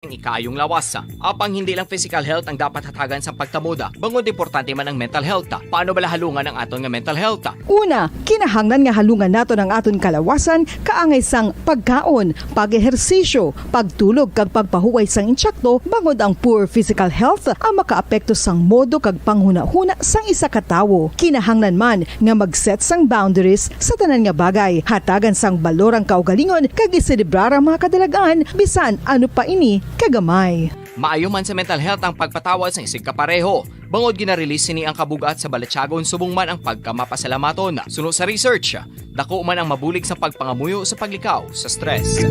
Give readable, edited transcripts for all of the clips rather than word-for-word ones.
Ikayong lawas. Apang hindi lang physical health ang dapat hatagan sa pagtamuda, bangod importante man ang mental health. Paano bala halungan ang aton nga mental health? Una, kinahanglan nga halungan nato ng aton kalawasan kaangay sang pagkaon, pag-ehersisyo, pagtulog kag pagpahuway sang insyakto bangod ang poor physical health ang makaapekto sang modo kag panghuna-huna sang isa ka tawo. Kinahanglan man nga mag-set sang boundaries sa tanan nga bagay, hatagan sang balorang kaugalingon kag iselebrar ang mga kadalagaan bisan ano pa ini kagamay. Maayo man sa mental health ang pagpatawad sa isig kapareho. Bangod ginarelease ni ang kabugat sa Balatyagon subong man ang pagkamapasalamaton. Suno sa research, dako man ang mabulig sa pagpangamuyo sa paglikaw sa stress.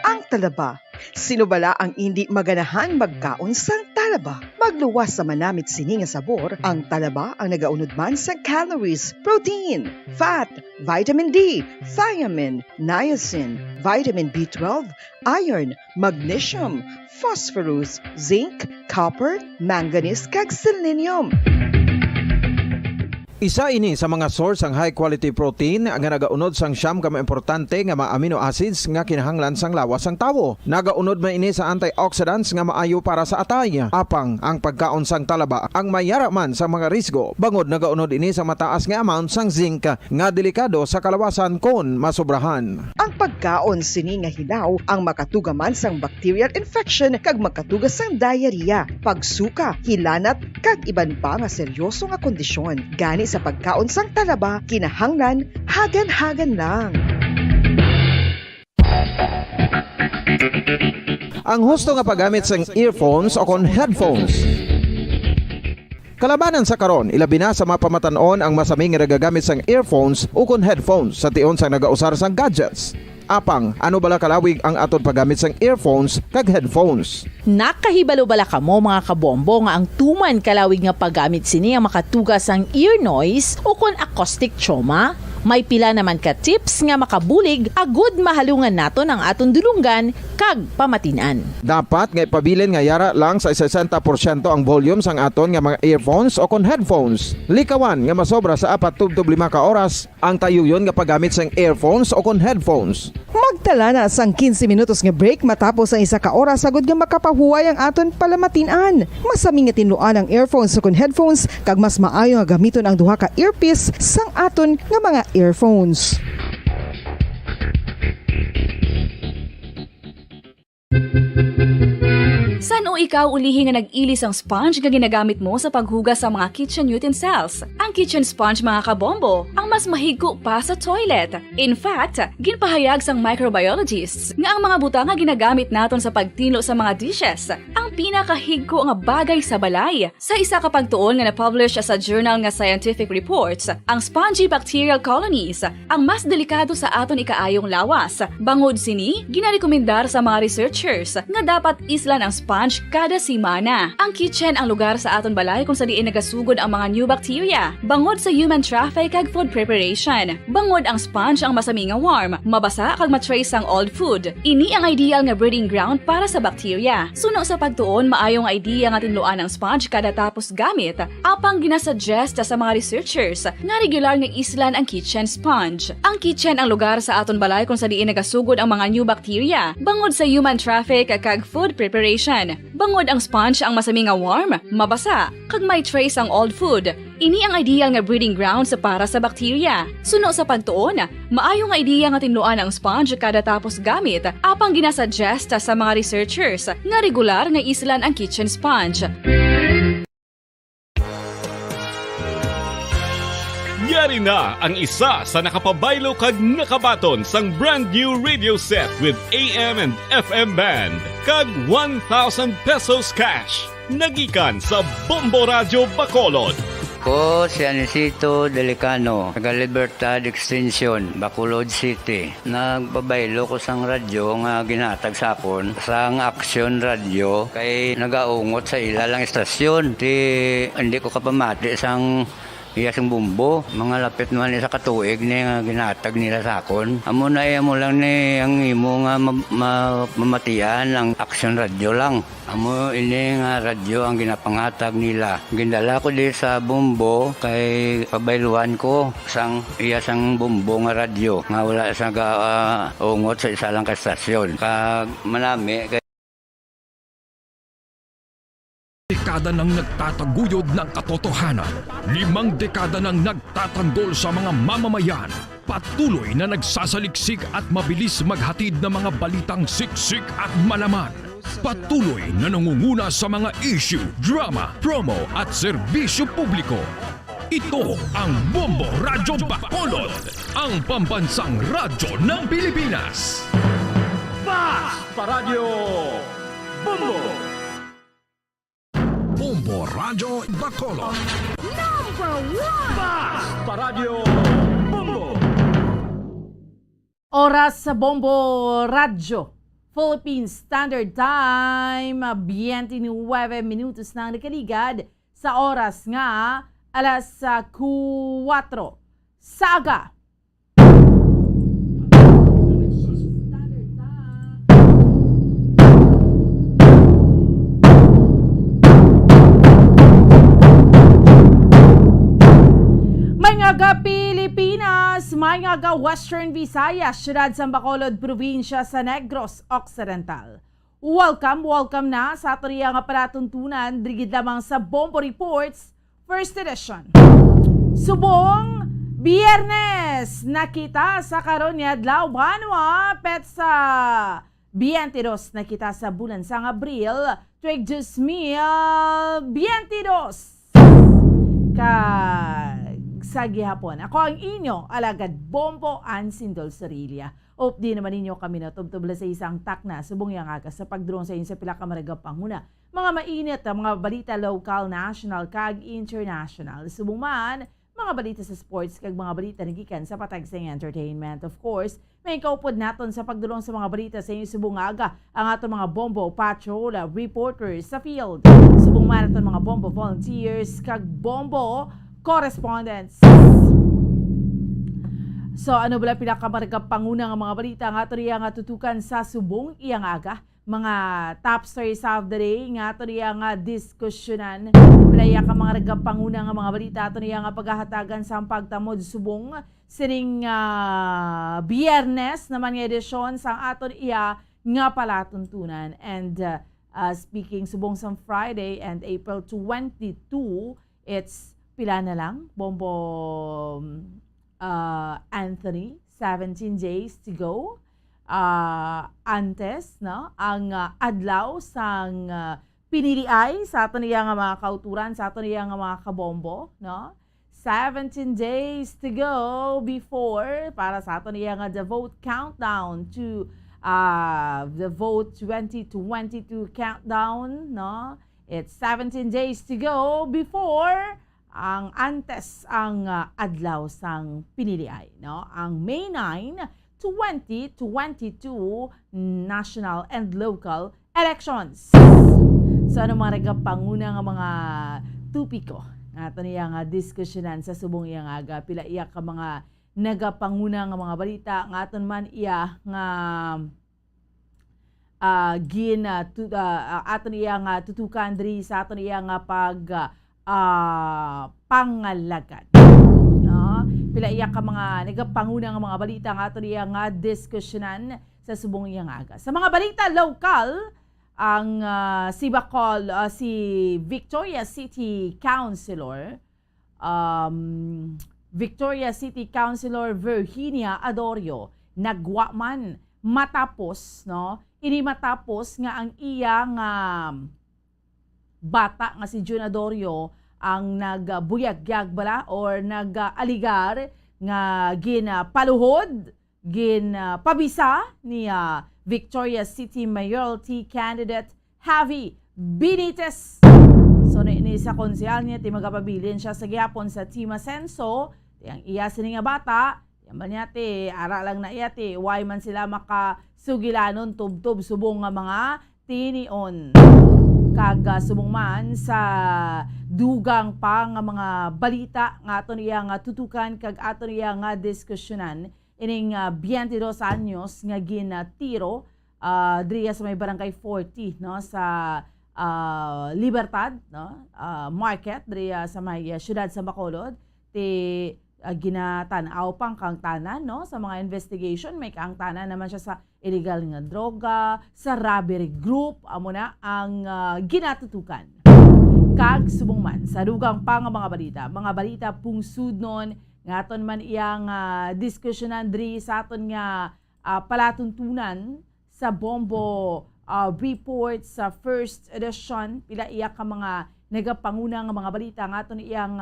Ang talaba. Sino bala ang hindi maganahan magkaon sang talaba? Magluwas sa manamit sini nga sabor, ang talaba ang nagaunod man sa calories, protein, fat, vitamin D, thiamine, niacin, vitamin B12, iron, magnesium, phosphorus, zinc, copper, manganese kag selenium. Isa ini sa mga source ang high quality protein nga nagaunod sang siyam ka importante nga mga amino acids nga kinahanglan sang lawas sang tawo. Nagaunod man ini sa antioxidants nga maayo para sa atay. Apang ang pagkaon sang talaba ang mayara man sa mga risgo. Bangod nagaunod ini sa mataas nga amount sang zinc nga delikado sa kalawasan kon masobrahan. Ang pagkaon sini nga hilaw ang makatugaman sang bacterial infection kag makatugas sang diarrhea, pagsuka, hilanat kag iban pa nga seryoso nga kondisyon. Gani sa pagkaon sang talaba, kinahanglan hagan-hagan lang. Ang husto nga paggamit sang earphones o kon headphones. Kalabanan sa karon, ilabi na sa mapamatanon ang masaming nga nagagamit sang earphones o kon headphones sa tion sang nagausar sang gadgets. Apang, ano bala kalawig ang aton paggamit sang earphones kag headphones? Nakahibalo bala kamo mga kabombo nga ang tuman kalawig nga paggamit sini ang makatugas ang ear noise o kon acoustic trauma? May pila naman ka tips nga makabulig agud mahalungan naton ang aton dulunggan kag pamatinan. Dapat nga ipabilin nga yara lang sa 60% ang volume sang aton nga mga earphones o kon headphones. Likawan nga masobra sa 4 tub 5 ka oras ang tayuyon nga paggamit sang earphones o kon headphones. Magtala na sang 15 minutos nga break matapos ang isa ka oras sagod nga makapahuway ang aton palamatinan. Masami nga tinuan ang earphones o kon headphones kag mas maayo nga gamiton ang duha ka earpiece sang aton nga mga earphones. Saan o ikaw ulihi nga nag-ilis ang sponge nga ginagamit mo sa paghugas sa mga kitchen utensils? Ang kitchen sponge mga kabombo, ang mas mahigko pa sa toilet. In fact, ginpahayag sang microbiologists nga ang mga butang nga ginagamit naton sa pagtilo sa mga dishes ang pinakahigko nga bagay sa balay. Sa isa ka pagtuon nga na-publish sa journal nga Scientific Reports, ang spongy bacterial colonies ang mas delikado sa aton ikaayong lawas. Bangod sini, ginarekomendar sa mga researchers nga dapat islan ang sponge kada simana. Ang kitchen ang lugar sa aton balay kung sa diin nagasugod ang mga new bacteria. Bangod sa human traffic kag food preparation. Bangod ang sponge ang masami nga warm, mabasa kag matrace ang old food. Ini ang ideal nga breeding ground para sa bacteria. Suno sa pagtuon, maayong idea nga tinluan ang sponge kada tapos gamit. Apang ginasuggest sa mga researchers nga regular nga islan ang kitchen sponge. Ang kitchen ang lugar sa aton balay kung sa diin nagasugod ang mga new bacteria. Bangod sa human traffic kag food preparation. Bangod ang sponge ang masami nga warm, mabasa, kag may trace ang old food. Ini ang ideal nga breeding ground sa para sa bacteria. Suno sa pagtuon, maayo nga idea nga tinluan ang sponge kada tapos gamit, apang ginasuggest sa mga researchers nga regular nga islan ang kitchen sponge. Yari na ang isa sa nakapabaylo kag nakabaton sang brand new radio set with AM and FM band kag 1,000 pesos cash. Nagikan sa Bombo Radio Bacolod. Ko si Anisito Delicano, taga Libertad Extension, Bacolod City. Nagbabaylo ko sang radyo nga ginatag sa akon sang Action Radio kay nagaungot sa ilalang estasyon. Hindi ko kapamati sang iyasang bumbo. Mga lapit man sa katuig ni nga ginatag nila sa akon. Amo na mo lang ni ang imo nga mamatian ang action radio lang. Amo ini nga radyo ang ginapangatag nila. Gindala ko di sa bumbo kay pabayluan ko iyasang bumbo nga radyo nga wala sa ungot sa isa lang ka stasyon. Kag manami dekada nang nagtataguyod ng katotohanan, 5 dekada nang nagtatanggol sa mga mamamayan, patuloy na nagsasaliksik at mabilis maghatid ng mga balitang siksik at malaman. Patuloy na nangunguna sa mga issue, drama, promo at serbisyo publiko. Ito ang Bombo Radyo Bacolod, ang pambansang radyo ng Pilipinas. Basta Radio Bombo! Bombo Radyo Bacolod. Number 1! Basta Radio Bombo! Oras sa Bombo Radyo. Philippine Standard Time, 29 minutos na nakaligad sa oras nga alas 4 sa aga. Mga Pilipinas, mga Western Visayas, Siyudad San Bacolod, Probinsya sa Negros Occidental. Welcome na sa atoriya nga palatuntunan, drigid lamang sa Bombo Reports, First Edition. Subong Biyernes, nakita sa karon ni adlaw banwa petsa 22 nakita sa bulan sang Abril, tuig 2022. Sa gihapon. Ako ang inyo, alagad Bombo Ansindol Sarilia. Di naman ninyo kami na tubtubla sa isang takna subong yang aga sa pagdurong sa inyo sa pila ka maragap panguna. Mga mainit na mga balita local, national, kag international. Subong man, mga balita sa sports kag mga balita nagikan sa patagsing entertainment. Of course, may kaupod naton sa pagdurong sa mga balita sa inyo subong aga ang aton mga Bombo Patrol reporters sa field. Subong man aton mga Bombo volunteers kag Bombo correspondence. So ano bala pinakamaragap panguna nga mga balita nga toriya nga tutukan sa subong iyang aga, mga top stories of the day nga toriya nga diskusyonan. Playa ka mga ragap panguna nga mga balita toriya nga paghahatagan sa pagtamod subong sining Biyernes naman nga edisyon sa aton iya nga palatuntunan. And speaking subong sa Friday and April 22, it's pila na lang, Bombo Anthony, 17 days to go. Antes, no, ang adlaw sang piniliay sa aton niya nga mga kauturan, sa aton niya nga mga kabombo, no? 17 days to go before para sa aton niya nga the vote countdown to the vote 2022 countdown, no? It's 17 days to go before ang antes ang adlaw sang piniliay, no? Ang May 9, 2022 national and local elections. So ano mga regapanguna nga mga tupiko ato niya nga diskusyonan sa subong iya nga aga, pila iya ka mga nagapanguna nga mga balita nga aton man iya nga aton iya nga tutukan diri sa aton iya nga pangalagad. No? Pila iya ka mga nagapanguna nga mga balita nga ato niya nga diskusyonan sa subong iya nga aga. Sa mga balita local, ang si Victoria City Councilor Virginia Adorio nagwa man matapos, no? Ini matapos nga ang iya nga bata nga si June Adorio ang nagbuyagyag bala or nag-aligar nga ginapaluhod, ginapabisa ni Victoria City Mayoralty candidate Javi Benitez. So ni sa konsyal niya ti magapabilin siya sa gihapon sa Team Asenso, ang iya sini nga bata, yaman niya ti ara lang na iya ti why man sila makasugilanon tubtob subong nga mga tinion. Kag subong man sa dugang pa nga mga balita nga aton iya nga tutukan kag aton iya nga diskusyonan ining 22 anyos nga ginatiro diriya sa may barangay 40 no sa Libertad no market diriya sa may syudad sa Bacolod ti ginatanaw pang kang tanan no sa mga investigation may kang tanan naman siya sa illegal nga droga sa robbery group amo na ang ginatutukan kag subong man sa dugang pa nga mga balita pungsud nun nga aton man iyang diskusyonan diri sa aton nga palatuntunan sa Bombo report sa first edition pila iya ka mga nagapanguna nga mga balita nga aton iyang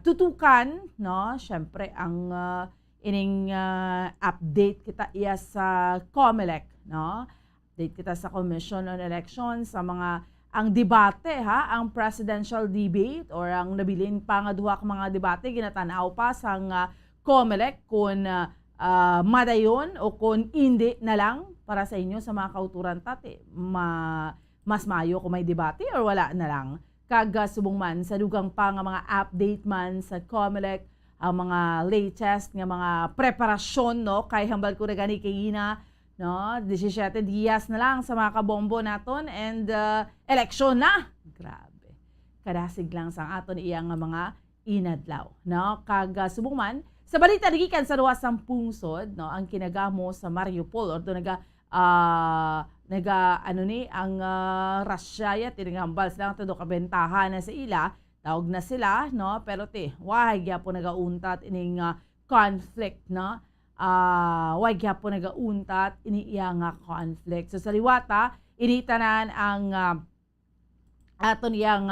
tutukan no syempre ang ining update kita iya sa COMELEC no update kita sa Commission on Elections sa mga ang debate ang presidential debate or ang nabilin pa nga duha ka mga debate ginatanaw pa sa COMELEC kung madayon o kung hindi na lang para sa inyo sa mga kauturan tate mas maayo kung may debate or wala na lang kag subong man sa dugang pa nga mga update man sa COMELEC ang mga latest nga mga preparasyon no kay hambal ko na gani kay ina no 17 días na lang sa mga kabombo naton and eleksyon na grabe kadasig lang sa aton iyang mga inadlaw no kag subong man sa balita gikan sa duha sang pungsod no ang kinagamo sa Mariupol or naga ang Russia ya tinagambal sila todo kabentahan na sa ila tawag na sila no pero wag gyapon nagauntat ining conflict no wag gyapon nagauntat ini iya nga conflict so sa liwata initanan ang aton iyang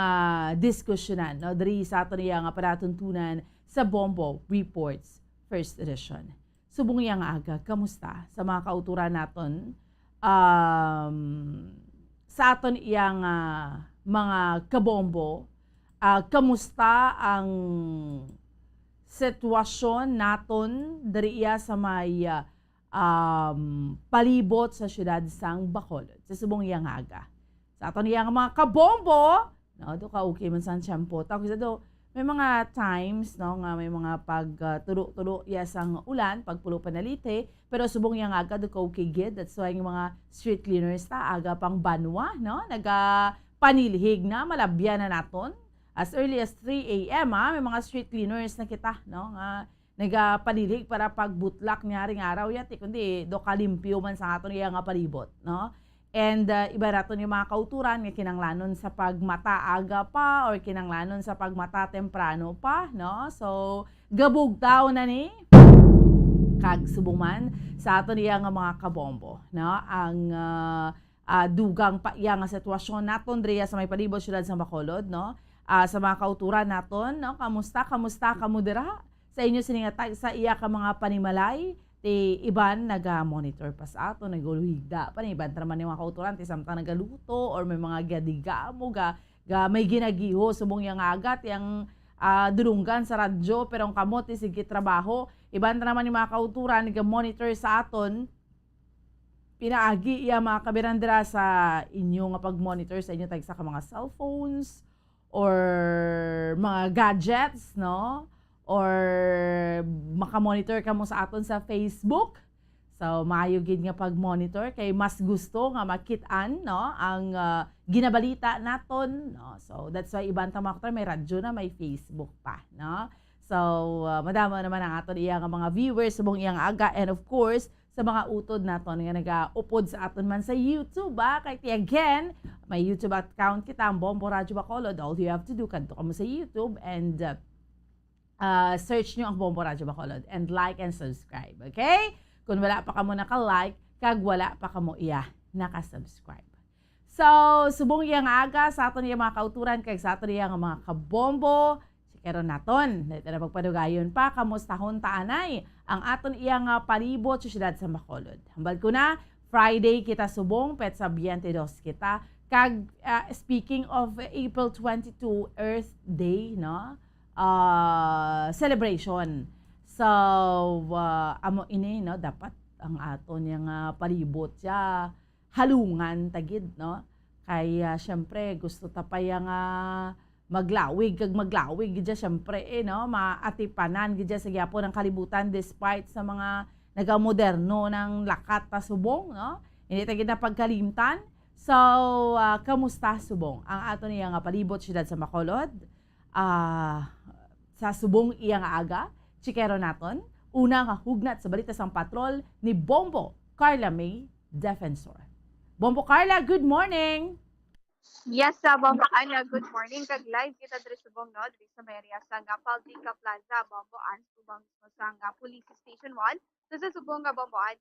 diskusyonan no diri sa aton iyang panatuntunan sa Bombo Reports first edition subong iya nga aga kamusta sa mga kauturan naton sa aton iyang mga kabombo kamusta ang sitwasyon naton diriya sa may palibot sa syudad sang Bacolod sa subong iyang aga sa aton iyang mga kabombo no do ka okay man san shampoo tapos do may mga times no nga may mga pagtulo-tulo sang ulan pagpulo panalite pero subong yang aga do ka okay gid that's why yung mga street cleaners ta aga pang banwa no naga panilhig na malabyan na naton as early as 3 AM may mga street cleaners na kita no nga nagapanilhig para pagbutlak nyaring araw yati kundi do kalimpyo man sa aton iya nga palibot no and iba naton yung mga kauturan nga kinanglanon sa pagmata aga pa or kinanglanon sa pagmata temprano pa no so gabog taw na ni kag subong man sa aton iya nga mga kabombo no ang dugang pa iya nga sitwasyon naton diriya sa may palibot syudad sa Bacolod no sa mga kauturan naton no kamusta kamo dira sa inyo siningatag sa iya ka mga panimalay ti iban naga-monitor pa sa ato naguluhigda pa ni iban traman yung mga kauturan ti samtang nagaluto or may mga gadiga mo ga may ginagiho subong yang agat yang dulunggan sa radyo pero ang kamot ti sige trabaho iban traman yung mga kauturan naga-monitor sa aton pinaagi iya mga kabirandira sa inyo nga pag-monitor sa inyo tagsa ka mga cellphones or mga gadgets, no? Or makamonitor ka mo sa aton sa Facebook. So, maayo gid nga pag-monitor kay mas gusto nga makitaan, no? Ang ginabalita naton, no? So, that's why iban ta mga may radyo na, may Facebook pa, no? So, madamo naman ang aton iya nga mga viewers subong iyang aga and of course, sa mga utod naton nga nagaupod sa aton man sa YouTube kay again may YouTube account kita ang Bombo Radyo Bacolod all you have to do kadto ka mo sa YouTube and search nyo ang Bombo Radyo Bacolod and like and subscribe okay kung wala pa ka mo naka-like kag wala pa ka mo iya naka-subscribe so subong iyang aga sa aton iyang mga kauturan kag sa aton iyang mga kabombo karon naton dito na pagpadugayon pa kamustahon taanay ang aton iyang palibot sa syudad sa Bacolod. Hambal ko na Friday kita subong petsa 22 kita kag speaking of April 22 Earth Day no celebration. So amo ini no dapat ang aton yang palibot siya halungan tagid no kay syempre gusto ta pa yang maglawig gidya syempre no maatipanan gidya sa gyapon ng kalibutan despite sa mga nagamoderno ng lakat ta subong no hindi ta gid pagkalimtan. So kamusta subong ang ato niya nga palibot siyudad sa Bacolod sa subong iya nga aga chikero naton una nga hugnat sa balita sang patrol ni Bombo Carla May Defensor. Bombo Carla, good morning. Yes, Bombo Ana, good morning. Kag live kita diri subong no, diri sa Maria sa Paldica Plaza, Bombo An, subong sa Police Station 1. So sa subong nga Bombo An,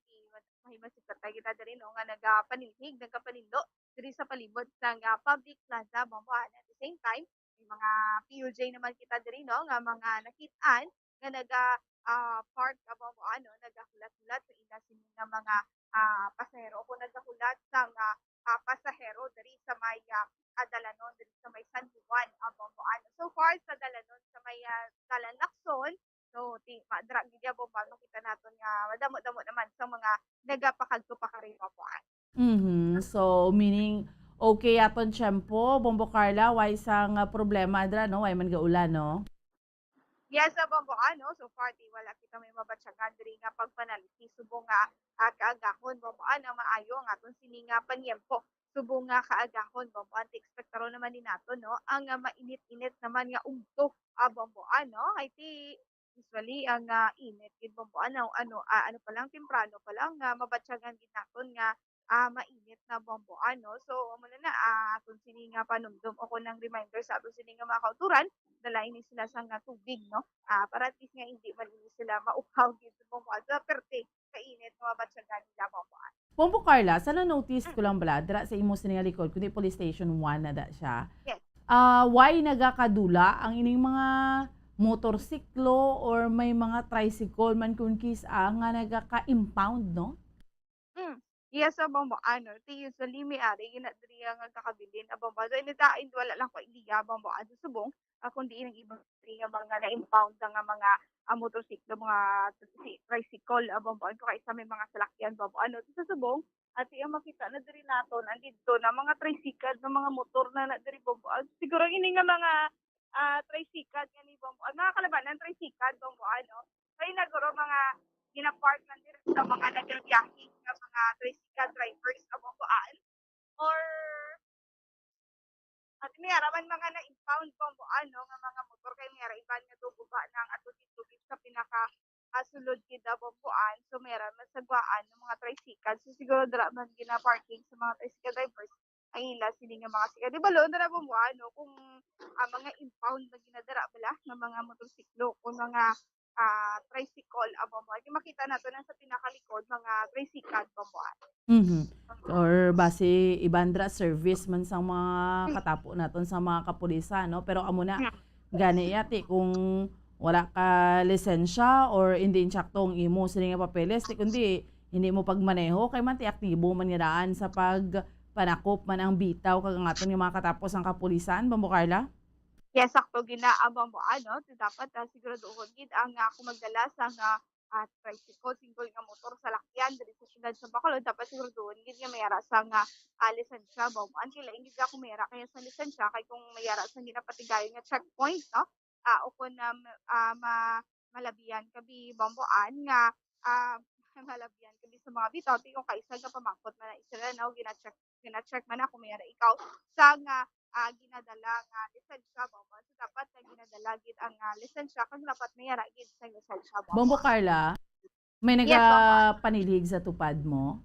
mahimasipot kita diri no nga nagapanindo diri sa palibot sa Public Plaza, Bombo An. At the same time, may mga PUJ naman kita diri no nga mga nakit-an nga park ka Bombo Ano, nagahulat-hulat sa ila sini nga mga pasahero o nagahulat sa pasahero diri sa may Dalanon, diri sa may San Juan, Bomboano. So far sa Dalanon sa may Dalan Lacson, so madra gid Bombo makita naton nga madamo-damo naman sa mga nagapakadto pa kari Bomboan. So meaning okay aton tiyempo Bombo Carla why sang problema dra no why man gaulan no. Yes, Bomboano. So far di wala kita may mabatsagan diri nga pagpanalisi subong nga kaagahon Bomboan ang maayo nga aton sini nga panyempo subong nga kaagahon Bomboan expectaro naman ni nato no ang mainit-init naman nga ugto Bomboan no kay ti usually ang init gid Bomboan ano pa lang temprano pa lang nga mabatsagan gid naton nga mainit na Bomboan no. So amo na aton sini nga panumdum o kunang reminder sa aton sini nga mga kauturan dalain ni sila sa nga tubig no para at least nga hindi man ini sila mauhaw gid sa Bomboan sa perte kainit nga mabatsagan nila Bomboan. Bombo Carla, sa na-notice ko lang bala, dira sa imo sininga likod, kundi police station 1 na da siya. Yes. Why nagakadula ang ining mga motorsiklo or may mga tricycle man kun kis nga nagaka-impound, no? Yes, Bomboano. Usually may ari gina diri nga kakabilin Bomboan. So initain wala lang ko iliya Bomboan sa subong kundi ang ibang diri nga mga na-impound nga mga motorsiklo, mga tricycle Bomboan ko kaysa may mga salakyan Bomboan. Sa subong at iyang makita na diri naton andito na mga tricycle na mga motor na diri Bomboan. Siguro ini nga mga tricycle nga ni Bomboan. Mga kalabanan tricycle Bomboan no. Kaya naguro mga gina-park lang diri sa mga nagbiyahe nga mga tricycle drivers Bomboan or at mayaraman mga na-impound Bomboan no nga mga motor kay mayara iban nga tuguba ng atubig sa pinaka sulod gid Bomboan. So mayara masagwaan ng mga tricycle. So siguro dira man gina-parking sa mga tricycle drivers ay ila sini nga mga sika. Di ba lo na Bomboan no kung mga impound na ginadara bala ng mga motorsiklo kung mga tricycle Bomboan. Yung makita nato na sa pinakalikod mga tricycle Bomboan. Or base ibandra service man sang mga katapo naton sa mga kapulisan no pero amo na gani yati kung wala ka lisensya or hindi insaktong imo sini nga papeles kundi hindi mo pagmaneho kay man ti aktibo man nga daan sa pagpanakop man ang bitaw kag aton yung mga katapos ang kapulisan Bombo Carla. Yes, sakto Bomboan no. So, dapat siguraduhon gid ang kung magdala sa tricycle, single nga motor sa lakyan diri sa syudad sa Bacolod dapat siguraduhon gid nga mayara sa lisensya Bomboan. Kailangan gid ako mayara kaya sa lisensya kay kung mayara sa ginapatigayon nga checkpoint no. O kung malabihan kabi Bomboan nga malabihan kabi sa mga bitaw kung kaisa nga pamangkot man na sila no gina-check man kung mayara ikaw sa ginadala nga lisensya Bomboan. So dapat na ginadala gid ang lisensya kung dapat mayara gid sa lisensya Bomboan. Bombo Carla, may nagapanilig sa tupad mo?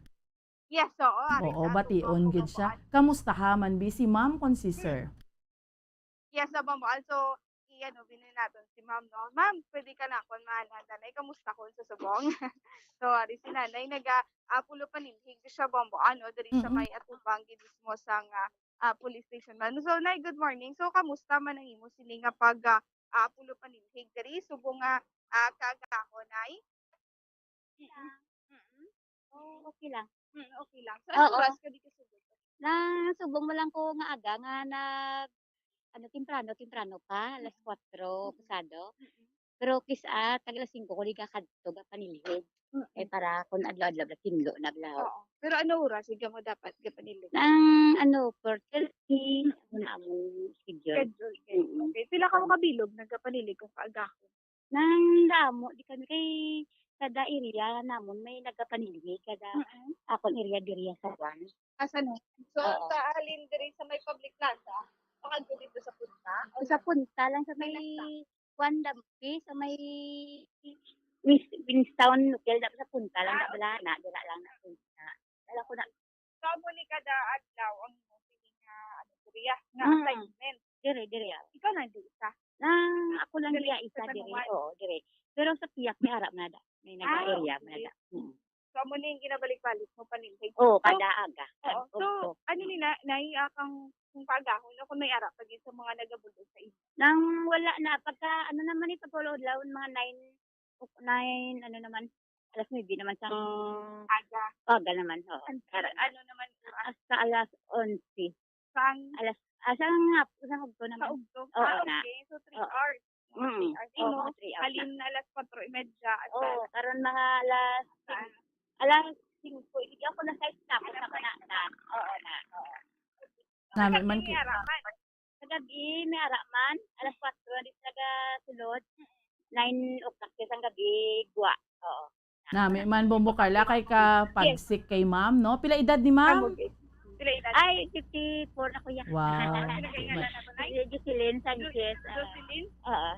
Yes, oo. Oo, bation gid siya. Kamusta ha man si ma'am kon si sir? Yes, Bomboan. So binin natin si ma'am no. Ma'am, pwede ka na kon nanay kamusta kon sa subong? So ari si nanay pulo paninhig siya Bomboan no diri sa may atubang gid mismo sa police station man. So nay, good morning. So kamusta man ang imo sini nga pag pulo paninhig diri subong kaagahon nay? Oh, okay lang. Okay lang. So Oo. oras ka di ka sugod? Nasubong mo lang ko nga aga nga temprano pa, alas 4 pasado. Pero tagla 5 ko liga kadto ga panilhid. Para kun adlaw-adlaw la tinlo naglaw. Oo. Pero ano oras siga mo dapat gapanili? Nang 4:30 na among schedule. Schedule. Okay. Pila ka mo kabilog nagapanili kung kaagahon? Nang damo di kami kay kada area namon may nagapanilhi kada akon area diriya sa Juan. Asa no? So Oo. sa halin diri sa may public plaza, baka dito sa punta. Sa punta lang sa may Juan Dampi sa may Winstown Hotel dapat sa punta lang wala na dira lang na punta. Dala ko na So muli kada adlaw ang sining nga ano diriya nga Mm. assignment. dire. Ikaw na di isa. Nang ako lang Diri diya isa sa dire. Tanuan? Oo, dire. Pero sa Piak may harap na da. May nag-area okay. na da. So muli yung ginabalik-balik mo panilhig. Oo, So, kada aga. Oo. So, ano nila, naiya kang kung kaagahon o kung may arap pag sa mga nagabulog sa inyo. Nang wala na pagka ano naman ito polo lawon mga 9 ano naman alas 9 naman sa Aga. Aga naman ho. Ano naman oras? Hasta alas 11. Sang Asang nga ugto sa naman. ugtong. Oo na. Okay. So, 3 Oo. hours. Mm. 3 hours. Oo, Ino, 3 hours na. halin na alas 4:30 at Oo, karon mga alas 5. Hindi ako na size na ako na. Oo na. Oo. Nami man may araman. Sa gabi may araman alas 4 di talaga sulod. 9 o'clock sa gabi gwa. Oo. Nami man Bombo Carla kay ka pagsik kay ma'am, no? Pila edad ni ma'am? Sila edad. Ay, 54 na kuya. Wow. Jocelyn Sanchez. Jocelyn? Oo.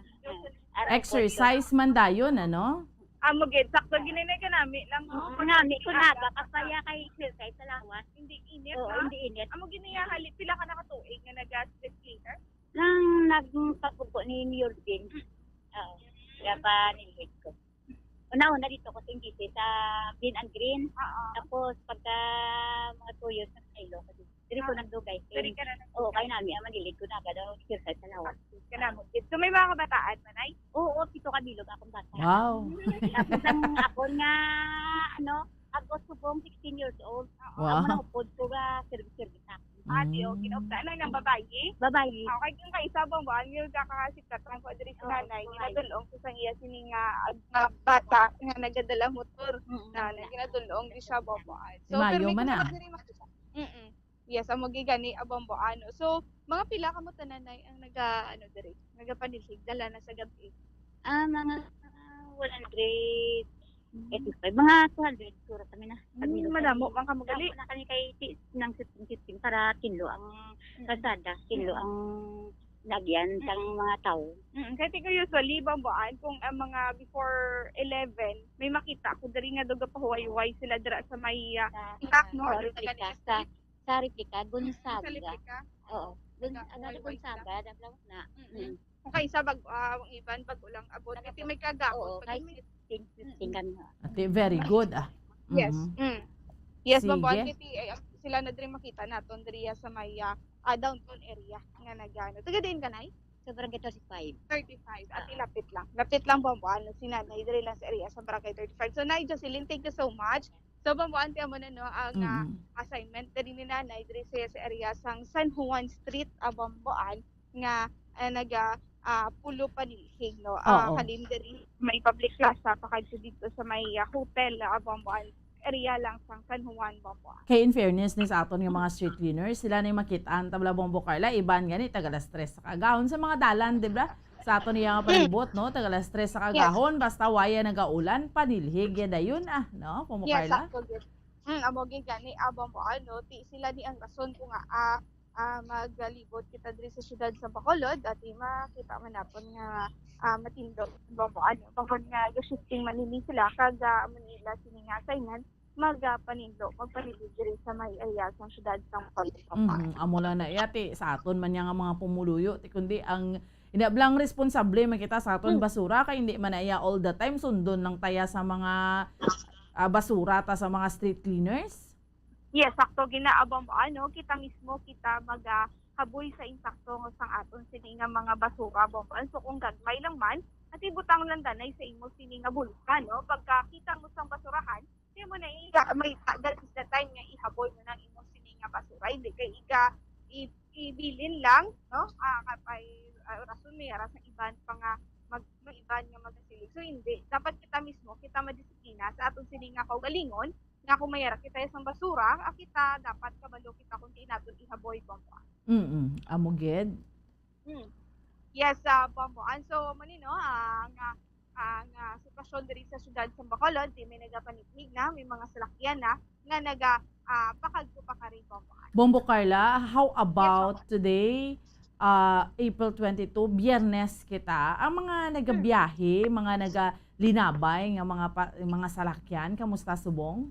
Exercise man dayon, ano? Amoged, sakto ginanay ka namin lang. Nami ko naga kapaya kay exercise sa lawas. Hindi init Oo, ha? hindi init. Amo ginaya halip pila ka nakatuig nga nag-stress cleaner? Nang nagpapugo ni Yorgen. Oo. Kaya pa nilihit ko. Una-una dito ko sa sa Green and Green. Tapos pagka mga 2 years na sa ilo ko dito. Diri ko nagdugay. Dali ka na Oo, kay nami ang manilid ko na daw exercise sa lawas. Kanamoged. So may mga kabataan manay? Oo, pito ka bilog akong bata. Wow. Tapos ang ako nga agos ko pong 16 years old. Wow. Ako na upod ko ga service ako. Ate, o kinopta lang ng babae. Babae. Okay, yung kaisabang ba, ang yung kakasikat ang padri sa nanay, ginadulong sa sangya sining nga bata nga nagadala motor na ginadulong di siya babaan. So, Mayo may man na. kusog diri makita. Yes, ang magigani abang boano. So, mga pila ka mo tananay ang diri, nagapanilhig dala na sa gabi. Mga 185, mga 200 sura kami na. Madamo man ka magali. Ako na kami kay ng 15 para tinlo ang kalsada, tinlo ang lagyan sang mga tao. Kasi ko usually bambuan kung ang mga before 11 may makita ko diri nga duga pahuway-huway sila dira sa may itak no Replika sa replika Gonzaga. Sa replika. Oo. Gonzaga dapat na. Kung kaisa bag ang iban pag ulang abot kasi may kagahon Oo, kay 15 kami. Ate, very good ah. Yes. Mhm. Yes, Sige. bambuan kasi sila na diri makita naton diri sa may downtown area nga nagano. Taga din kanay? Sa barangay 35. 35 at ilapit lang. Lapit lang bambuan si nanay diri lang sa area sa barangay 35. So Nay Jocelyn, thank you so much. So bambuan tiya mo na no ang assignment diri ni nanay diri sa area sang San Juan Street bambuan nga pulo panilhig no. Oo. Halin diri may public plaza pakadto dito sa may hotel bambuan area lang sang San Juan bambuan. Kay in fairness ni sa aton nga mga street cleaners, sila na yung makitaan tabla Bombo Carla, iban gani tagalas stress sa kagahon sa mga dalan, di ba? Sa aton niya nga palibot, no? Tagalas stress sa kagahon, basta waya nagaulan, panilhig ya dayon no? Bombo Yes, Carla. sakto gid. Amo gid gani bambuan no, ti sila ni ang rason ko nga magalibot kita diri sa syudad sa Bacolod at makita man napon nga matindog bambuan bangkod nga shifting manini sila kag Manila sini nga assignment magpanindog diri sa may area sa syudad sa Bacolod. Amo lang na yati sa aton man nga mga pumuluyo ti kundi ang inablang responsable man kita sa aton basura kay hindi man iya all the time sundon lang taya sa mga basura ta sa mga street cleaners. Yes, sakto ginaabang mo kita mismo kita haboy sa insakto nga sang aton sini nga mga basura bambuan. So kung gagmay lang man at ibutang lang danay sa imo sini nga bulkan no pagkakita mo sang basurahan di mo na may that is the time nga ihaboy mo nang imo sini nga basura hindi kay ibilin lang no kapay rason may ara sa iban pa nga mag-iban nga magasilig. So hindi, dapat kita mismo kita madisiplina sa aton sini nga kaugalingon nga kung mayara kita sa basura, kita dapat kabalo kita kung di naton ihaboy bomboan. Amugid. Yes, bomboan. So manino ang sitwasyon diri sa syudad sa Bacolod, di may nagapaniknig na, may mga salakyan na nga pakagpo pa ka rin bomboan. Bombo Carla, how about today, April 22, Biyernes kita, ang mga nagabiyahe, mga nagalinabay, nga mga salakyan, kamusta subong?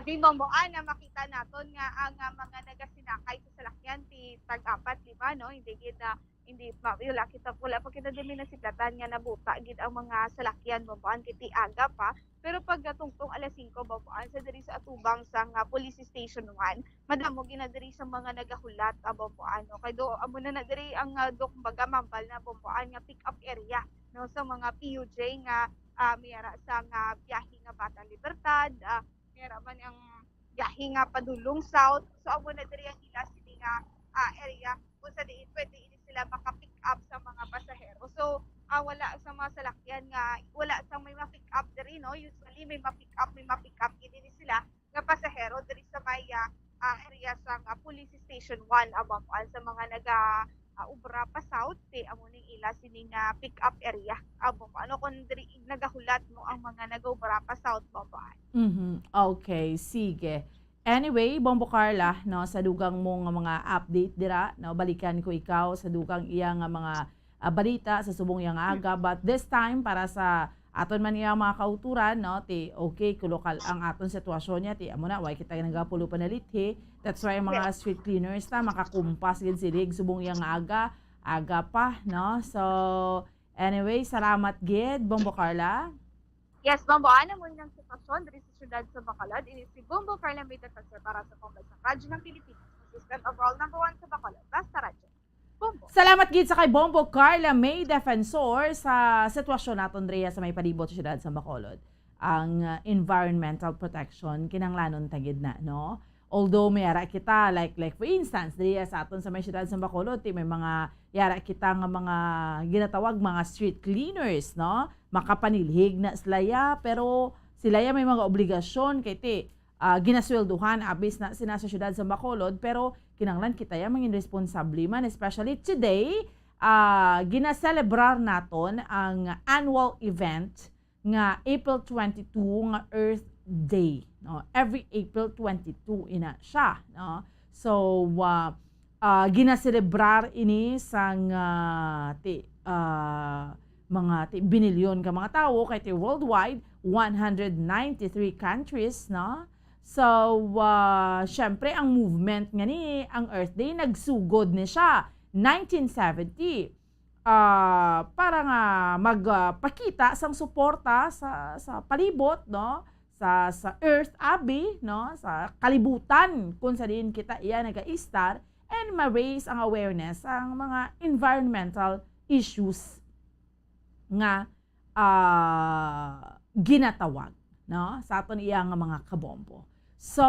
Di bomboan na makita naton nga ang mga nagasinakay sa salakyan ti tag-apat, di ba, no? Hindi wala pa kita dimi na siklatan nga nabuta gid ang mga salakyan bomboan kiti aga pa, pero pag tungtong alas 5 bomboan sa diri sa atubang sa Police Station 1 madamo ginadiri sa mga nagahulat bomboan, no? Kay do amo na diri ang kumbaga mambal na bomboan nga pick up area, no, sa mga PUJ nga mayara sa biyahe nga Batang Libertad, mayara man ang biyahe nga padulong south, so amo na diri ang ila sini nga area kung sa diin pwede sila maka-pick up sa mga pasahero. So, wala sa mga salakyan nga, wala sa may ma-pick up diri, no? Usually, may ma-pick up din sila nga pasahero diri sa may area sa Police Station 1 abampuan sa mga ubra pa south, amo ning ila sini nga pick up area. Ano kung diri nagahulat mo ang mga nag-ubra pa south babaan. Okay, sige. Anyway, Bombo Carla, no, sa dugang mo nga mga update dira, no, balikan ko ikaw sa dugang iya nga mga balita sa subong yang aga, but this time para sa aton man iya mga kauturan, no, ti okay kulokal ang aton sitwasyon niya, ti amo na way kita nagapulo panalithi. That's why mga street cleaners ta makakumpas gid silig subong yang aga pa, no. So anyway, salamat gid Bombo Carla. Yes, bomboan mo ng sitwasyon diri sa syudad sa Bacolod. Ini si Bombo Carla May Defensor para sa Pambansang Radyo ng Pilipinas. Assistant overall number 1 sa Bacolod. Basta Radyo. Bombo. Salamat gid sa kay Bombo Carla May Defensor sa sitwasyon naton Drea sa may palibot sa syudad sa Bacolod. Ang environmental protection kinanglanon tagid na, no? Although may yara kita like for instance Drea sa aton sa may syudad sa Bacolod, may mga yara kita nga mga ginatawag mga street cleaners, no? Makapanilhig na sila pero sila may mga obligasyon kay ginaswelduhan abis na sina sa syudad sa Bacolod, pero kinanglan kita ya mangin responsable man, especially today ginaselebrar naton ang annual event nga April 22 nga Earth Day, no? Every April 22 ina siya, no? So ginaselebrar ini sang mga binilyon ka mga tao kay worldwide 193 countries, no? So syempre ang movement nga ni ang Earth Day nagsugod ni siya 1970 para nga magpakita sang suporta sa palibot, no, sa Earth Abi, no, sa kalibutan kung sa din kita iya naga-istar, and ma-raise ang awareness ang mga environmental issues nga ginatawag, no, sa aton iya nga mga kabombo. So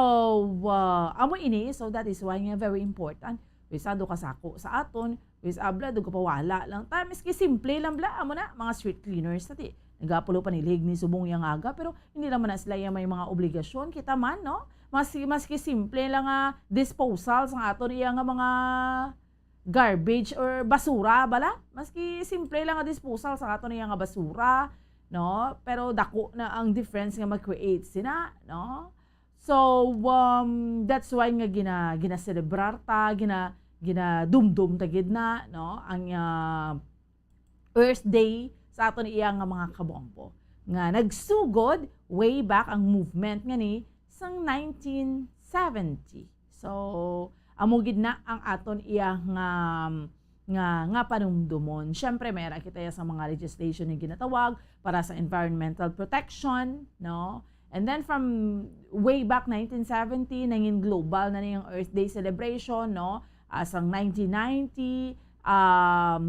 amo ini, so that is why nga very important wisado kasako sa aton, wis abla do kapawala lang ta, miski simple lang bla amo na mga street cleaners nati nagapulo panilhig ni subong yang aga, pero hindi naman na sila yung may mga obligasyon kita man, no, maski simple lang disposal sa aton iya nga mga garbage or basura bala, maski simple lang disposal sa aton iya nga basura, no, pero dako na ang difference nga mag-create sina, no. So that's why nga gina-celebrar ta, gina-dumdum ta gid na, no, ang Earth Day sa aton iya nga mga kabombo nga nagsugod way back ang movement nga ni sang 1970. So amo gid na ang aton iya nga panumdumon. Syempre mayra kita sa mga legislation nga ginatawag para sa environmental protection, no? And then from way back 1970 nangin global na niyang Earth Day celebration, no? Asang 1990